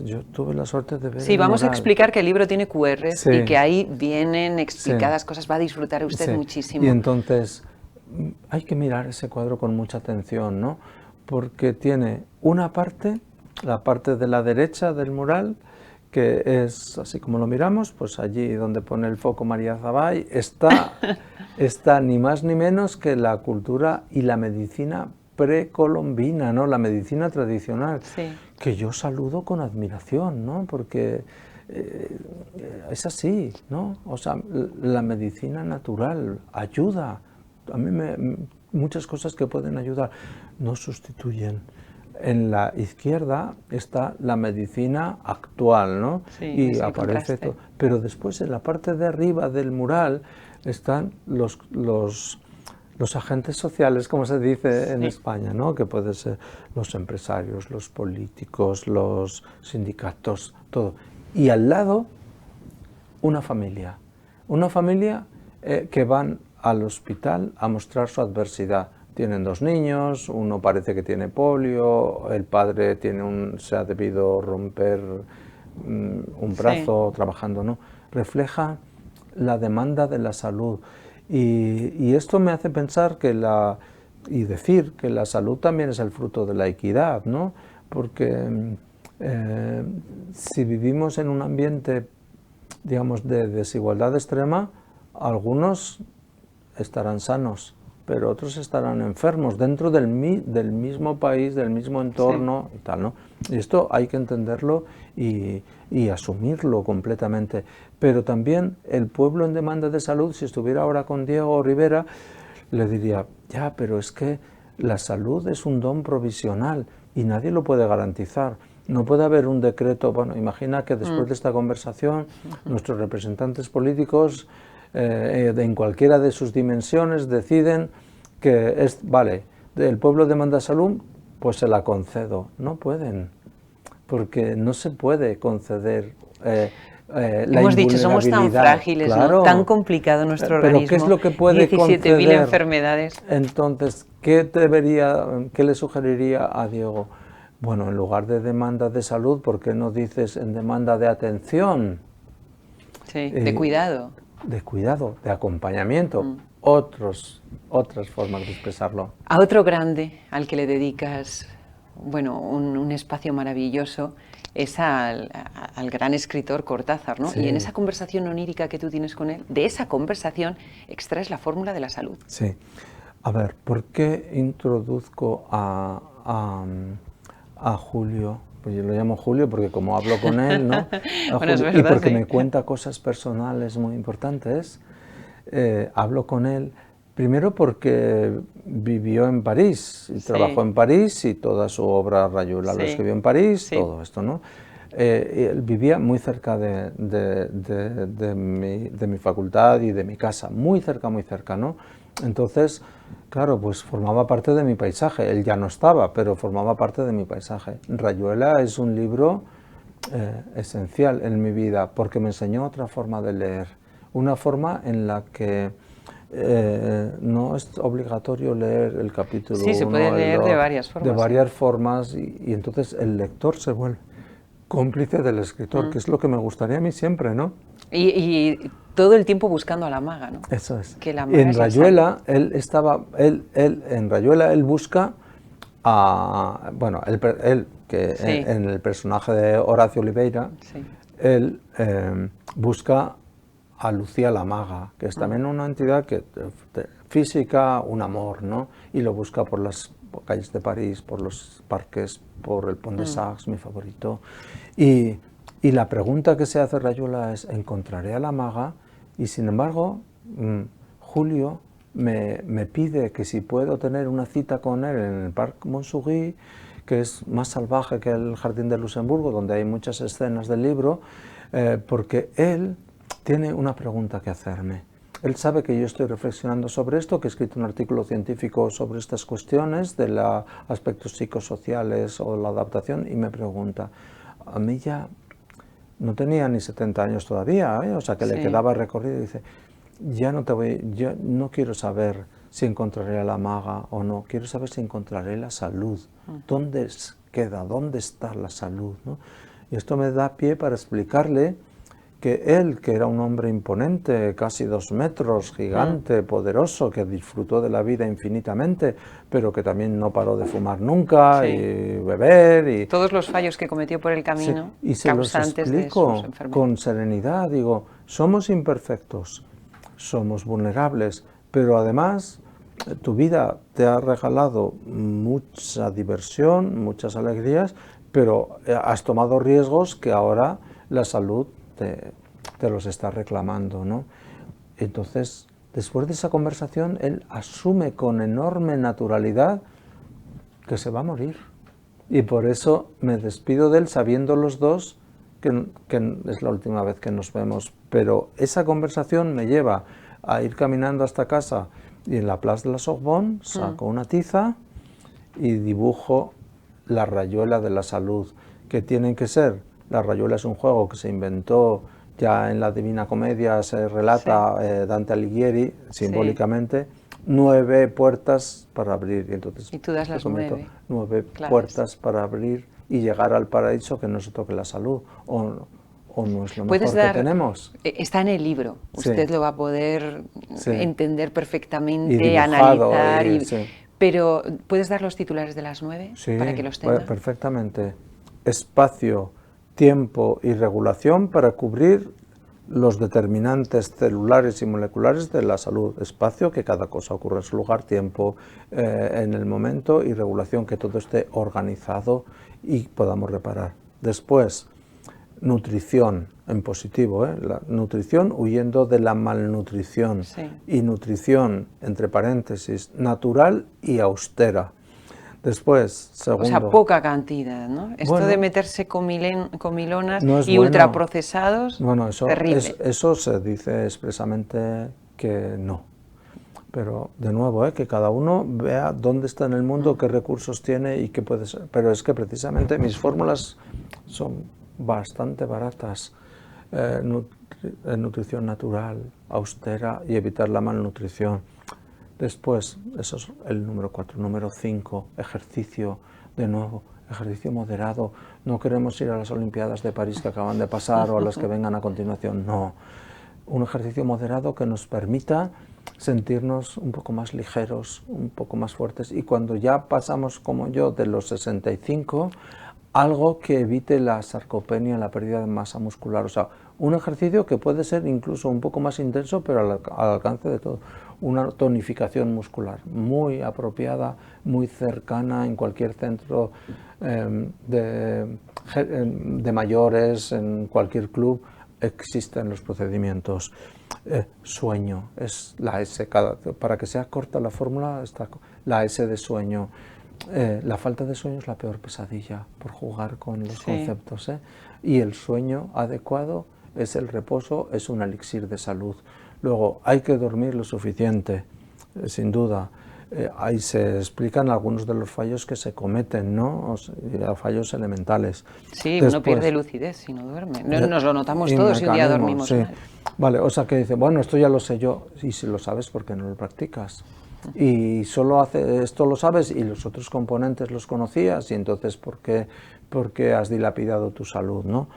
yo tuve la suerte de ver el vamos mural. a explicar que el libro tiene QRs y que ahí vienen explicadas cosas, va a disfrutar usted muchísimo. Y entonces hay que mirar ese cuadro con mucha atención, ¿no? Porque tiene una parte, la parte de la derecha del mural, que es así como lo miramos, pues allí donde pone el foco María Zabay, está ni más ni menos que la cultura y la medicina precolombina, ¿no? La medicina tradicional, que yo saludo con admiración, ¿no? Porque es así, ¿no? O sea, la medicina natural ayuda. A mí muchas cosas que pueden ayudar no sustituyen. En la izquierda está la medicina actual, ¿no? Y aparece todo. Pero después en la parte de arriba del mural están los agentes sociales, como se dice en España, ¿no? Que pueden ser los empresarios, los políticos, los sindicatos, todo. Y al lado una familia que van al hospital a mostrar su adversidad. Tienen 2 niños, uno parece que tiene polio, el padre se ha debido romper un brazo trabajando, ¿no? Refleja la demanda de la salud. Y esto me hace pensar y decir que la salud también es el fruto de la equidad, ¿no? Porque si vivimos en un ambiente, digamos, de desigualdad extrema, algunos estarán sanos, pero otros estarán enfermos dentro del mismo país, del mismo entorno y tal, ¿no? Y esto hay que entenderlo y asumirlo completamente. Pero también el pueblo en demanda de salud, si estuviera ahora con Diego Rivera, le diría, ya, pero es que la salud es un don provisional y nadie lo puede garantizar. No puede haber un decreto. Bueno, imagina que después de esta conversación, nuestros representantes políticos en cualquiera de sus dimensiones deciden que vale, el pueblo demanda salud, pues se la concedo. No pueden. porque no se puede conceder la Hemos dicho, somos tan frágiles, claro, ¿no? Tan complicado nuestro pero organismo. ¿qué es lo que puede 17.000 conceder? enfermedades. Entonces, ¿qué le sugeriría a Diego? Bueno, en lugar de demanda de salud, ¿por qué no dices en demanda de atención? Sí, de cuidado. De cuidado, de acompañamiento. Otras formas de expresarlo. A otro grande al que le dedicas, bueno, un espacio maravilloso, es al gran escritor Cortázar, ¿no? Sí. Y en esa conversación onírica que tú tienes con él, de esa conversación extraes la fórmula de la salud. Sí. A ver, ¿por qué introduzco a Julio? Pues yo lo llamo Julio porque como hablo con él, ¿no? Bueno, es Julio, verdad, y porque sí. me cuenta cosas personales muy importantes. Hablo con él primero porque vivió en París y trabajó en París y toda su obra Rayuela lo escribió en París, todo esto, ¿no? Él vivía muy cerca de mi facultad y de mi casa, muy cerca, ¿no? Entonces, claro, pues formaba parte de mi paisaje. Él ya no estaba, pero formaba parte de mi paisaje. Rayuela es un libro esencial en mi vida porque me enseñó otra forma de leer, una forma en la que no es obligatorio leer el capítulo 1. Sí, se puede leer de varias formas. De varias formas y entonces el lector se vuelve cómplice del escritor, que es lo que me gustaría a mí siempre, ¿no? Y todo el tiempo buscando a la maga, ¿no? Eso es. Que la maga En es Rayuela, en Rayuela él busca a, bueno, en el personaje de Horacio Oliveira, él busca a Lucía la maga, que es también una entidad física, un amor, ¿no? Y lo busca por las calles de París, por los parques, por el Pont de Sars, mi favorito. Y la pregunta que se hace Rayuela es, ¿encontraré a la maga? Y sin embargo, Julio me pide que si puedo tener una cita con él en el Parc Montsouris, que es más salvaje que el Jardín de Luxemburgo, donde hay muchas escenas del libro, porque él tiene una pregunta que hacerme. Él sabe que yo estoy reflexionando sobre esto, que he escrito un artículo científico sobre estas cuestiones de los aspectos psicosociales o la adaptación, y me pregunta, a mí ya no tenía ni 70 años todavía, o sea que le quedaba recorrido, y dice, yo no quiero saber si encontraré a la maga o no, quiero saber si encontraré la salud. ¿Dónde queda? ¿Dónde está la salud? ¿No? Y esto me da pie para explicarle que él, que era un hombre imponente, casi 2 metros, gigante, poderoso, que disfrutó de la vida infinitamente, pero que también no paró de fumar nunca y beber. Y todos los fallos que cometió por el camino, y se los explico con serenidad. Digo, somos imperfectos, somos vulnerables, pero además tu vida te ha regalado mucha diversión, muchas alegrías, pero has tomado riesgos que ahora la salud te los está reclamando, ¿no? Entonces, después de esa conversación, él asume con enorme naturalidad que se va a morir. Y por eso me despido de él sabiendo los dos que es la última vez que nos vemos. Pero esa conversación me lleva a ir caminando hasta casa y en la Place de la Sorbonne saco una tiza y dibujo la rayuela de la salud, que tienen que ser. La rayuela es un juego que se inventó ya en la Divina Comedia, se relata Dante Alighieri, simbólicamente, 9 puertas para abrir. Y tú das las 9. 9 puertas para abrir y llegar al paraíso, que no se toque la salud, o no es lo mejor que tenemos. Está en el libro, usted lo va a poder entender perfectamente, y dibujado, analizar, pero ¿puedes dar los titulares de las 9 para que los tenga? Perfectamente. Espacio, tiempo y regulación para cubrir los determinantes celulares y moleculares de la salud. Espacio, que cada cosa ocurre en su lugar, tiempo en el momento, y regulación, que todo esté organizado y podamos reparar. Después, nutrición, en positivo, la nutrición huyendo de la malnutrición, y nutrición, entre paréntesis, natural y austera. Después, segundo... O sea, poca cantidad, ¿no? Esto de meterse comilonas y ultraprocesados, bueno, terrible. Eso se dice expresamente que no. Pero, de nuevo, que cada uno vea dónde está en el mundo, qué recursos tiene y qué puede ser. Pero es que precisamente mis fórmulas son bastante baratas. Nutrición natural, austera y evitar la malnutrición. Después, eso es el número 4. Número 5, ejercicio. De nuevo, ejercicio moderado. No queremos ir a las Olimpiadas de París que acaban de pasar o a las que vengan a continuación, no. Un ejercicio moderado que nos permita sentirnos un poco más ligeros, un poco más fuertes, y cuando ya pasamos, como yo, de los 65, algo que evite la sarcopenia, la pérdida de masa muscular. O sea, un ejercicio que puede ser incluso un poco más intenso, pero al alcance de todo. Una tonificación muscular muy apropiada, muy cercana en cualquier centro de mayores, en cualquier club. Existen los procedimientos. Sueño es la S, para que sea corta la fórmula está la S de sueño. La falta de sueño es la peor pesadilla, por jugar con los conceptos, y el sueño adecuado es el reposo, es un elixir de salud. Luego, hay que dormir lo suficiente, sin duda. Ahí se explican algunos de los fallos que se cometen, ¿no? O sea, fallos elementales. Sí, uno pierde lucidez si no duerme. Nos lo notamos todos si un día dormimos mal. Vale, o sea que dice, bueno, esto ya lo sé yo, y si lo sabes, ¿por qué no lo practicas? Y solo esto lo sabes y los otros componentes los conocías, y entonces ¿por qué has dilapidado tu salud, ¿no?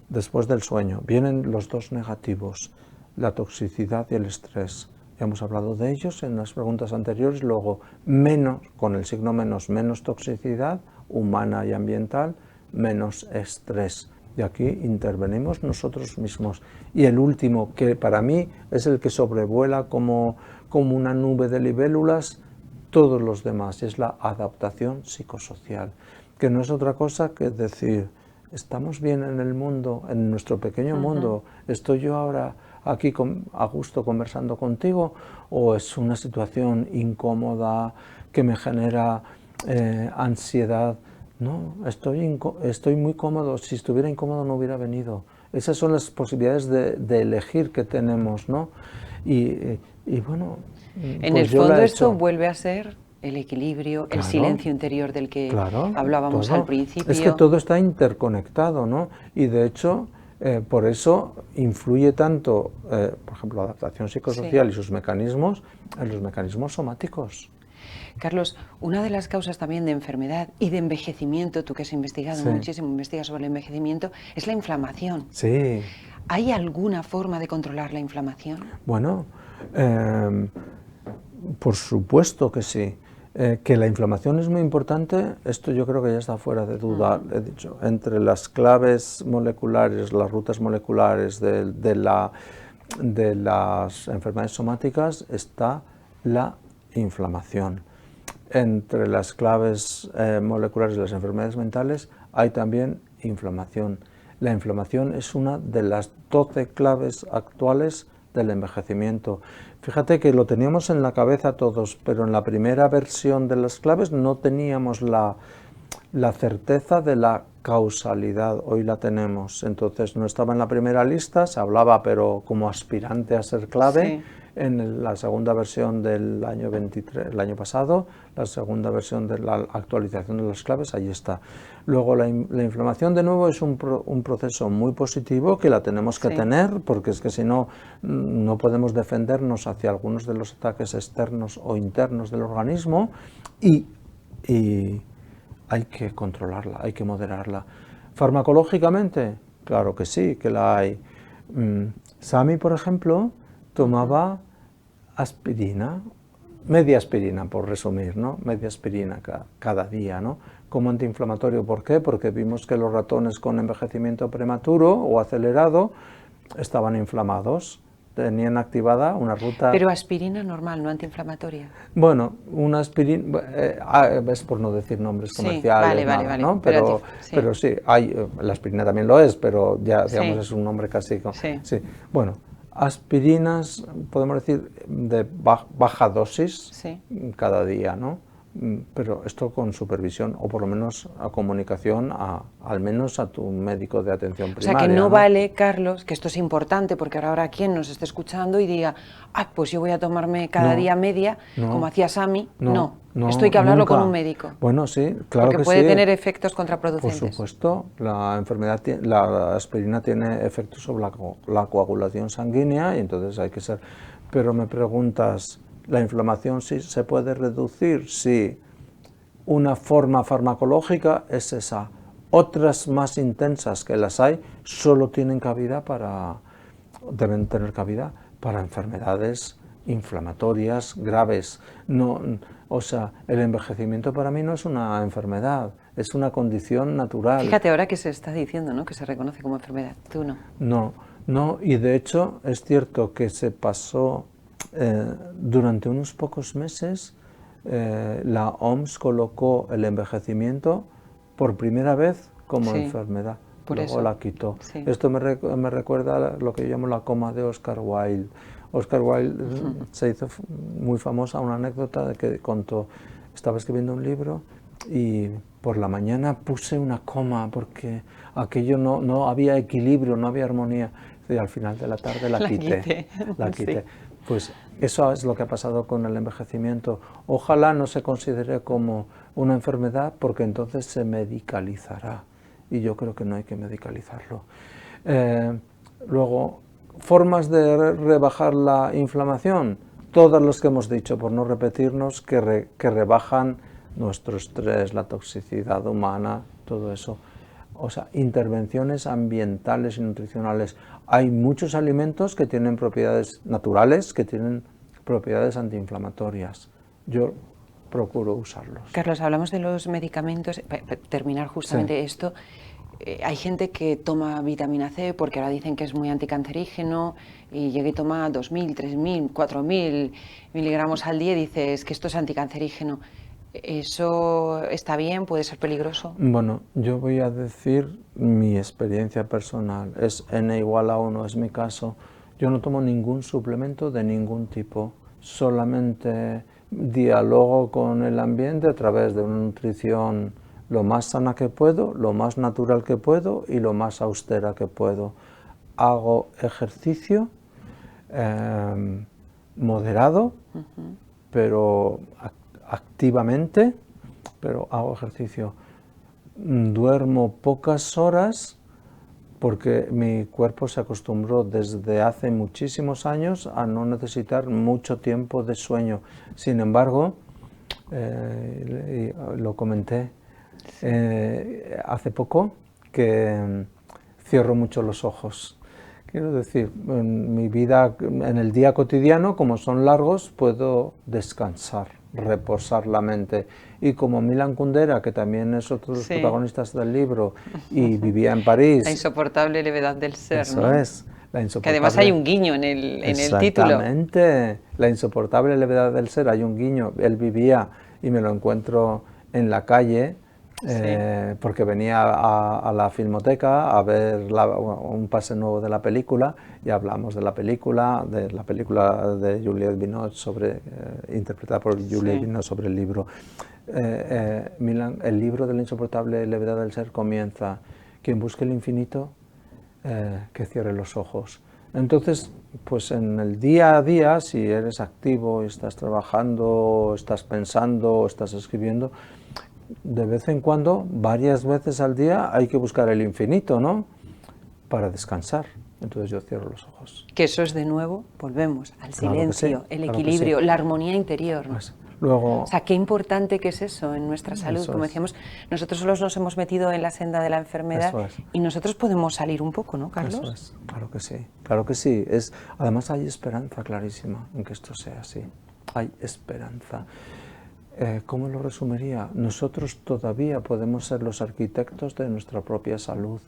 Después del sueño vienen los dos negativos, la toxicidad y el estrés. Ya hemos hablado de ellos en las preguntas anteriores. Luego, menos, con el signo menos toxicidad humana y ambiental, menos estrés. Y aquí intervenimos nosotros mismos. Y el último, que para mí es el que sobrevuela como una nube de libélulas todos los demás, es la adaptación psicosocial, que no es otra cosa que decir, estamos bien en el mundo, en nuestro pequeño mundo, estoy yo ahora aquí a gusto conversando contigo, o es una situación incómoda que me genera ansiedad. No, estoy muy cómodo, si estuviera incómodo no hubiera venido. Esas son las posibilidades de elegir que tenemos, ¿no? Y bueno, en pues el fondo esto vuelve a ser el equilibrio, el silencio interior del que hablábamos al principio. Es que todo está interconectado, ¿no? Y de hecho, por eso influye tanto, por ejemplo, la adaptación psicosocial y sus mecanismos, en los mecanismos somáticos. Carlos, una de las causas también de enfermedad y de envejecimiento, tú que has investigado muchísimo, investigas sobre el envejecimiento, es la inflamación. Sí. ¿Hay alguna forma de controlar la inflamación? Bueno, por supuesto que sí. Que la inflamación es muy importante, esto yo creo que ya está fuera de duda. He dicho, entre las claves moleculares, las rutas moleculares de las enfermedades somáticas está la inflamación. Entre las claves moleculares de las enfermedades mentales hay también inflamación. La inflamación es una de las 12 claves actuales del envejecimiento. Fíjate que lo teníamos en la cabeza todos, pero en la primera versión de las claves no teníamos la certeza de la causalidad. Hoy la tenemos. Entonces no estaba en la primera lista, se hablaba pero como aspirante a ser clave. En la segunda versión del año 23, el año pasado, la segunda versión de la actualización de las claves, ahí está. Luego la inflamación de nuevo es un proceso muy positivo que la tenemos que tener, porque es que si no, no podemos defendernos hacia algunos de los ataques externos o internos del organismo, y hay que controlarla, hay que moderarla. Farmacológicamente, claro que sí, que la hay. Sami, por ejemplo, tomaba aspirina, media aspirina, por resumir, ¿no? Media aspirina cada día, ¿no? Como antiinflamatorio. ¿Por qué? Porque vimos que los ratones con envejecimiento prematuro o acelerado estaban inflamados, tenían activada una ruta... Pero aspirina normal, no antiinflamatoria. Una aspirina, es por no decir nombres comerciales, vale. ¿no? Pero sí, la aspirina también lo es, pero ya digamos es un nombre casi... Bueno, aspirinas, podemos decir, de baja dosis cada día, ¿no? pero esto con supervisión o por lo menos a comunicación al menos a tu médico de atención primaria. O sea que no vale, Carlos, que esto es importante porque ahora habrá quien nos esté escuchando y diga, pues yo voy a tomarme cada día media, como hacía Sami. No, esto hay que hablarlo nunca. con un médico. Bueno, sí, claro que sí. Porque puede tener efectos contraproducentes. Por supuesto, la aspirina tiene efectos sobre la coagulación sanguínea y entonces hay que ser... Pero me preguntas, ¿la inflamación sí se puede reducir? Sí. Una forma farmacológica es esa. Otras más intensas que las hay solo deben tener cabida para enfermedades inflamatorias graves. No, o sea, el envejecimiento para mí no es una enfermedad, es una condición natural. Fíjate ahora que se está diciendo, ¿no?, que se reconoce como enfermedad. Tú no. No, y de hecho es cierto que se pasó durante unos pocos meses, la OMS colocó el envejecimiento por primera vez como enfermedad, luego la quitó. Sí. Esto me recuerda a lo que yo llamo la coma de Oscar Wilde. Oscar Wilde se hizo muy famosa una anécdota de que contó, estaba escribiendo un libro y por la mañana puse una coma porque aquello no había equilibrio, no había armonía, y al final de la tarde la quité. Sí. Pues eso es lo que ha pasado con el envejecimiento. Ojalá no se considere como una enfermedad porque entonces se medicalizará y yo creo que no hay que medicalizarlo. Luego, formas de rebajar la inflamación, todas las que hemos dicho, por no repetirnos, que rebajan nuestro estrés, la toxicidad humana, todo eso. O sea, intervenciones ambientales y nutricionales. Hay muchos alimentos que tienen propiedades naturales, que tienen propiedades antiinflamatorias. Yo procuro usarlos. Carlos, hablamos de los medicamentos, para terminar justamente esto. Hay gente que toma vitamina C porque ahora dicen que es muy anticancerígeno y llega y toma 2.000, 3.000, 4.000 miligramos al día y dice, es que esto es anticancerígeno. ¿Eso está bien? ¿Puede ser peligroso? Bueno, yo voy a decir mi experiencia personal. Es N igual a 1, es mi caso. Yo no tomo ningún suplemento de ningún tipo. Solamente dialogo con el ambiente a través de una nutrición lo más sana que puedo, lo más natural que puedo y lo más austera que puedo. Hago ejercicio moderado, pero activamente, pero hago ejercicio. Duermo pocas horas porque mi cuerpo se acostumbró desde hace muchísimos años a no necesitar mucho tiempo de sueño. Sin embargo, lo comenté hace poco, que cierro mucho los ojos. Quiero decir, en mi vida, en el día cotidiano, como son largos, puedo descansar, reposar la mente. Y como Milan Kundera, que también es otro de los protagonistas del libro, y vivía en París... La insoportable levedad del ser, Eso ¿no? es. La insoportable... Que además hay un guiño en el título. Exactamente. La insoportable levedad del ser, hay un guiño. Él vivía, y me lo encuentro en la calle, porque venía a la Filmoteca a ver un pase nuevo de la película y hablamos de la película de Juliette Binoche interpretada por Juliette Binoche sobre el libro. El libro de la insoportable levedad del ser comienza: quien busque el infinito, que cierre los ojos. Entonces, pues en el día a día, si eres activo, estás trabajando, estás pensando, estás escribiendo, de vez en cuando, varias veces al día, hay que buscar el infinito, ¿no?, para descansar. Entonces yo cierro los ojos. Que eso es, de nuevo, volvemos al silencio, el equilibrio, la armonía interior, ¿no? Luego, o sea, qué importante que es eso en nuestra salud. Como decíamos, nosotros solos nos hemos metido en la senda de la enfermedad y nosotros podemos salir un poco, ¿no, Carlos? Eso es, claro que sí, claro que sí. Además hay esperanza clarísima en que esto sea así. Hay esperanza. ¿Cómo lo resumiría? Nosotros todavía podemos ser los arquitectos de nuestra propia salud.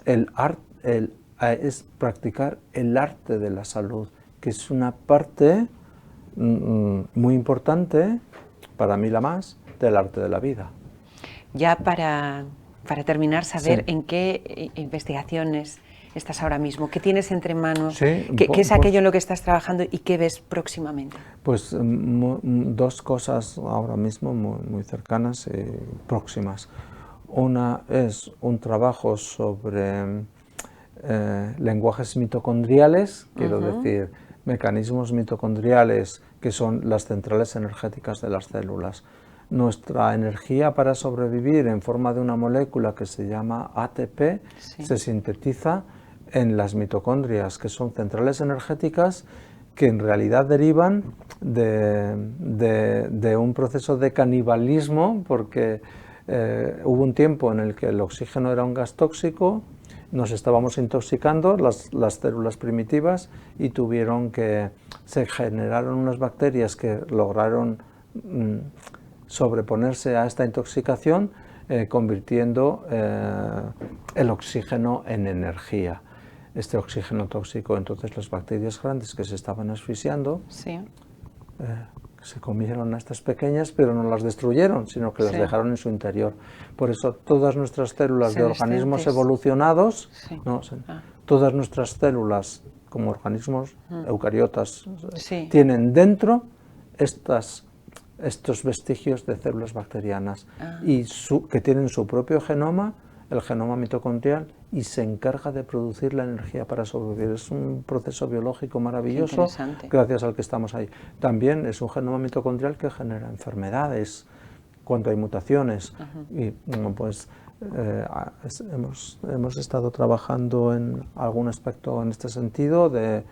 Es practicar el arte de la salud, que es una parte muy importante, para mí la más, del arte de la vida. Ya para terminar, saber en qué investigaciones estás ahora mismo? ¿Qué tienes entre manos? Sí, ¿Qué es aquello en lo que estás trabajando y qué ves próximamente? Pues dos cosas ahora mismo muy cercanas y próximas. Una es un trabajo sobre lenguajes mitocondriales, quiero decir, mecanismos mitocondriales que son las centrales energéticas de las células. Nuestra energía para sobrevivir en forma de una molécula que se llama ATP se sintetiza en las mitocondrias, que son centrales energéticas que en realidad derivan de un proceso de canibalismo, porque hubo un tiempo en el que el oxígeno era un gas tóxico, nos estábamos intoxicando las células primitivas y se generaron unas bacterias que lograron sobreponerse a esta intoxicación, convirtiendo el oxígeno en energía. Este oxígeno tóxico, entonces las bacterias grandes que se estaban asfixiando, se comieron a estas pequeñas, pero no las destruyeron, sino que las dejaron en su interior. Por eso todas nuestras células de organismos evolucionados, todas nuestras células como organismos eucariotas, tienen dentro estos vestigios de células bacterianas y que tienen su propio genoma, el genoma mitocondrial, y se encarga de producir la energía para sobrevivir. Es un proceso biológico maravilloso, gracias al que estamos ahí. También es un genoma mitocondrial que genera enfermedades cuando hay mutaciones. Y pues hemos estado trabajando en algún aspecto en este sentido de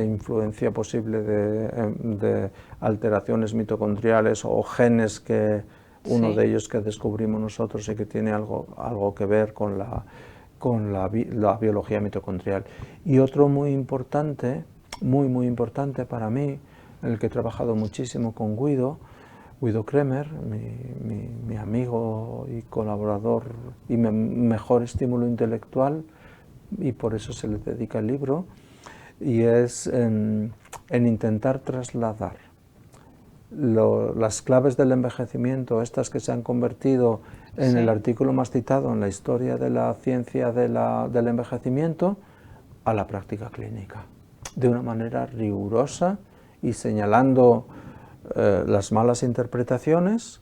influencia posible de alteraciones mitocondriales o genes que uno de ellos que descubrimos nosotros y que tiene algo que ver con la biología mitocondrial. Y otro muy importante para mí, en el que he trabajado muchísimo con Guido Kremer, mi amigo y colaborador y mejor estímulo intelectual, y por eso se le dedica el libro, y es en intentar trasladar las claves del envejecimiento, estas que se han convertido en el artículo más citado en la historia de la ciencia del envejecimiento, a la práctica clínica, de una manera rigurosa y señalando las malas interpretaciones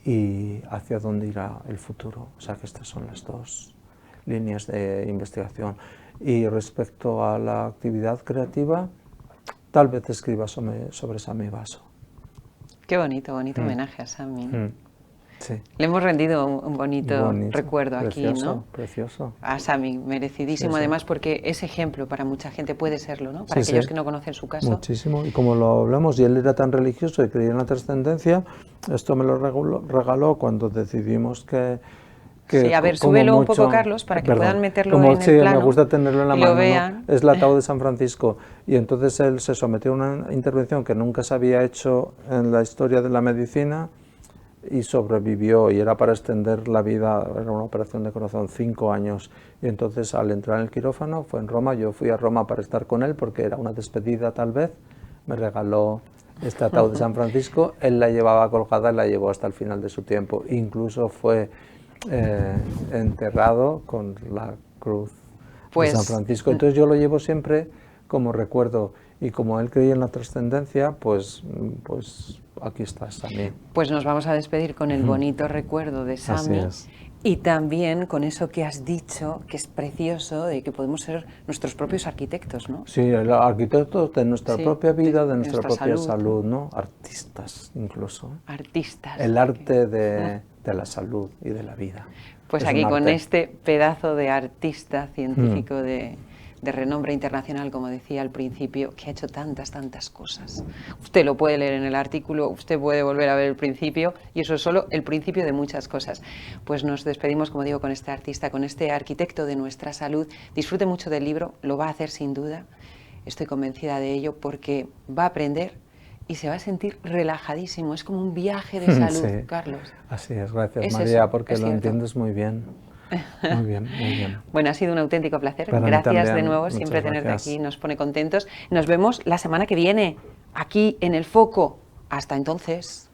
y hacia dónde irá el futuro. O sea que estas son las dos líneas de investigación. Y respecto a la actividad creativa, tal vez escriba sobre Sami Baso. Qué bonito homenaje a Sami. Sí. Le hemos rendido un bonito recuerdo precioso, aquí, ¿no? Precioso. A Sami, merecidísimo, además, porque es ejemplo para mucha gente, puede serlo, ¿no? Para aquellos que no conocen su caso. Muchísimo, y como lo hablamos, y él era tan religioso y creía en la trascendencia, esto me lo regaló cuando decidimos que sí, a ver, súbelo un poco, Carlos, para que puedan meterlo en el plano. Me gusta tenerlo en la mano, vean. ¿no? Es el ataúd de San Francisco, y entonces él se sometió a una intervención que nunca se había hecho en la historia de la medicina, y sobrevivió, y era para extender la vida, era una operación de corazón, 5 años, y entonces al entrar en el quirófano, fue en Roma, yo fui a Roma para estar con él, porque era una despedida tal vez, me regaló este ataúd de San Francisco, él la llevaba colgada y la llevó hasta el final de su tiempo, incluso fue enterrado con la cruz de San Francisco, entonces yo lo llevo siempre como recuerdo, y como él creía en la trascendencia, pues aquí está Sami. Pues nos vamos a despedir con el bonito recuerdo de Sami. Y también con eso que has dicho, que es precioso, de que podemos ser nuestros propios arquitectos, ¿no? Sí, arquitectos de nuestra propia vida, de nuestra propia salud, ¿no? Artistas, incluso. Artistas. El arte de la salud y de la vida. Pues aquí con este pedazo de artista científico de renombre internacional, como decía al principio, que ha hecho tantas cosas. Usted lo puede leer en el artículo, usted puede volver a ver el principio, y eso es solo el principio de muchas cosas. Pues nos despedimos, como digo, con este artista, con este arquitecto de nuestra salud. Disfrute mucho del libro, lo va a hacer sin duda, estoy convencida de ello, porque va a aprender y se va a sentir relajadísimo. Es como un viaje de salud, sí. Carlos. Así es, gracias María, porque lo entiendes muy bien. Muy bien, muy bien. Bueno, ha sido un auténtico placer. Para gracias de nuevo, siempre tenerte aquí, nos pone contentos. Nos vemos la semana que viene, aquí en El Foco. Hasta entonces.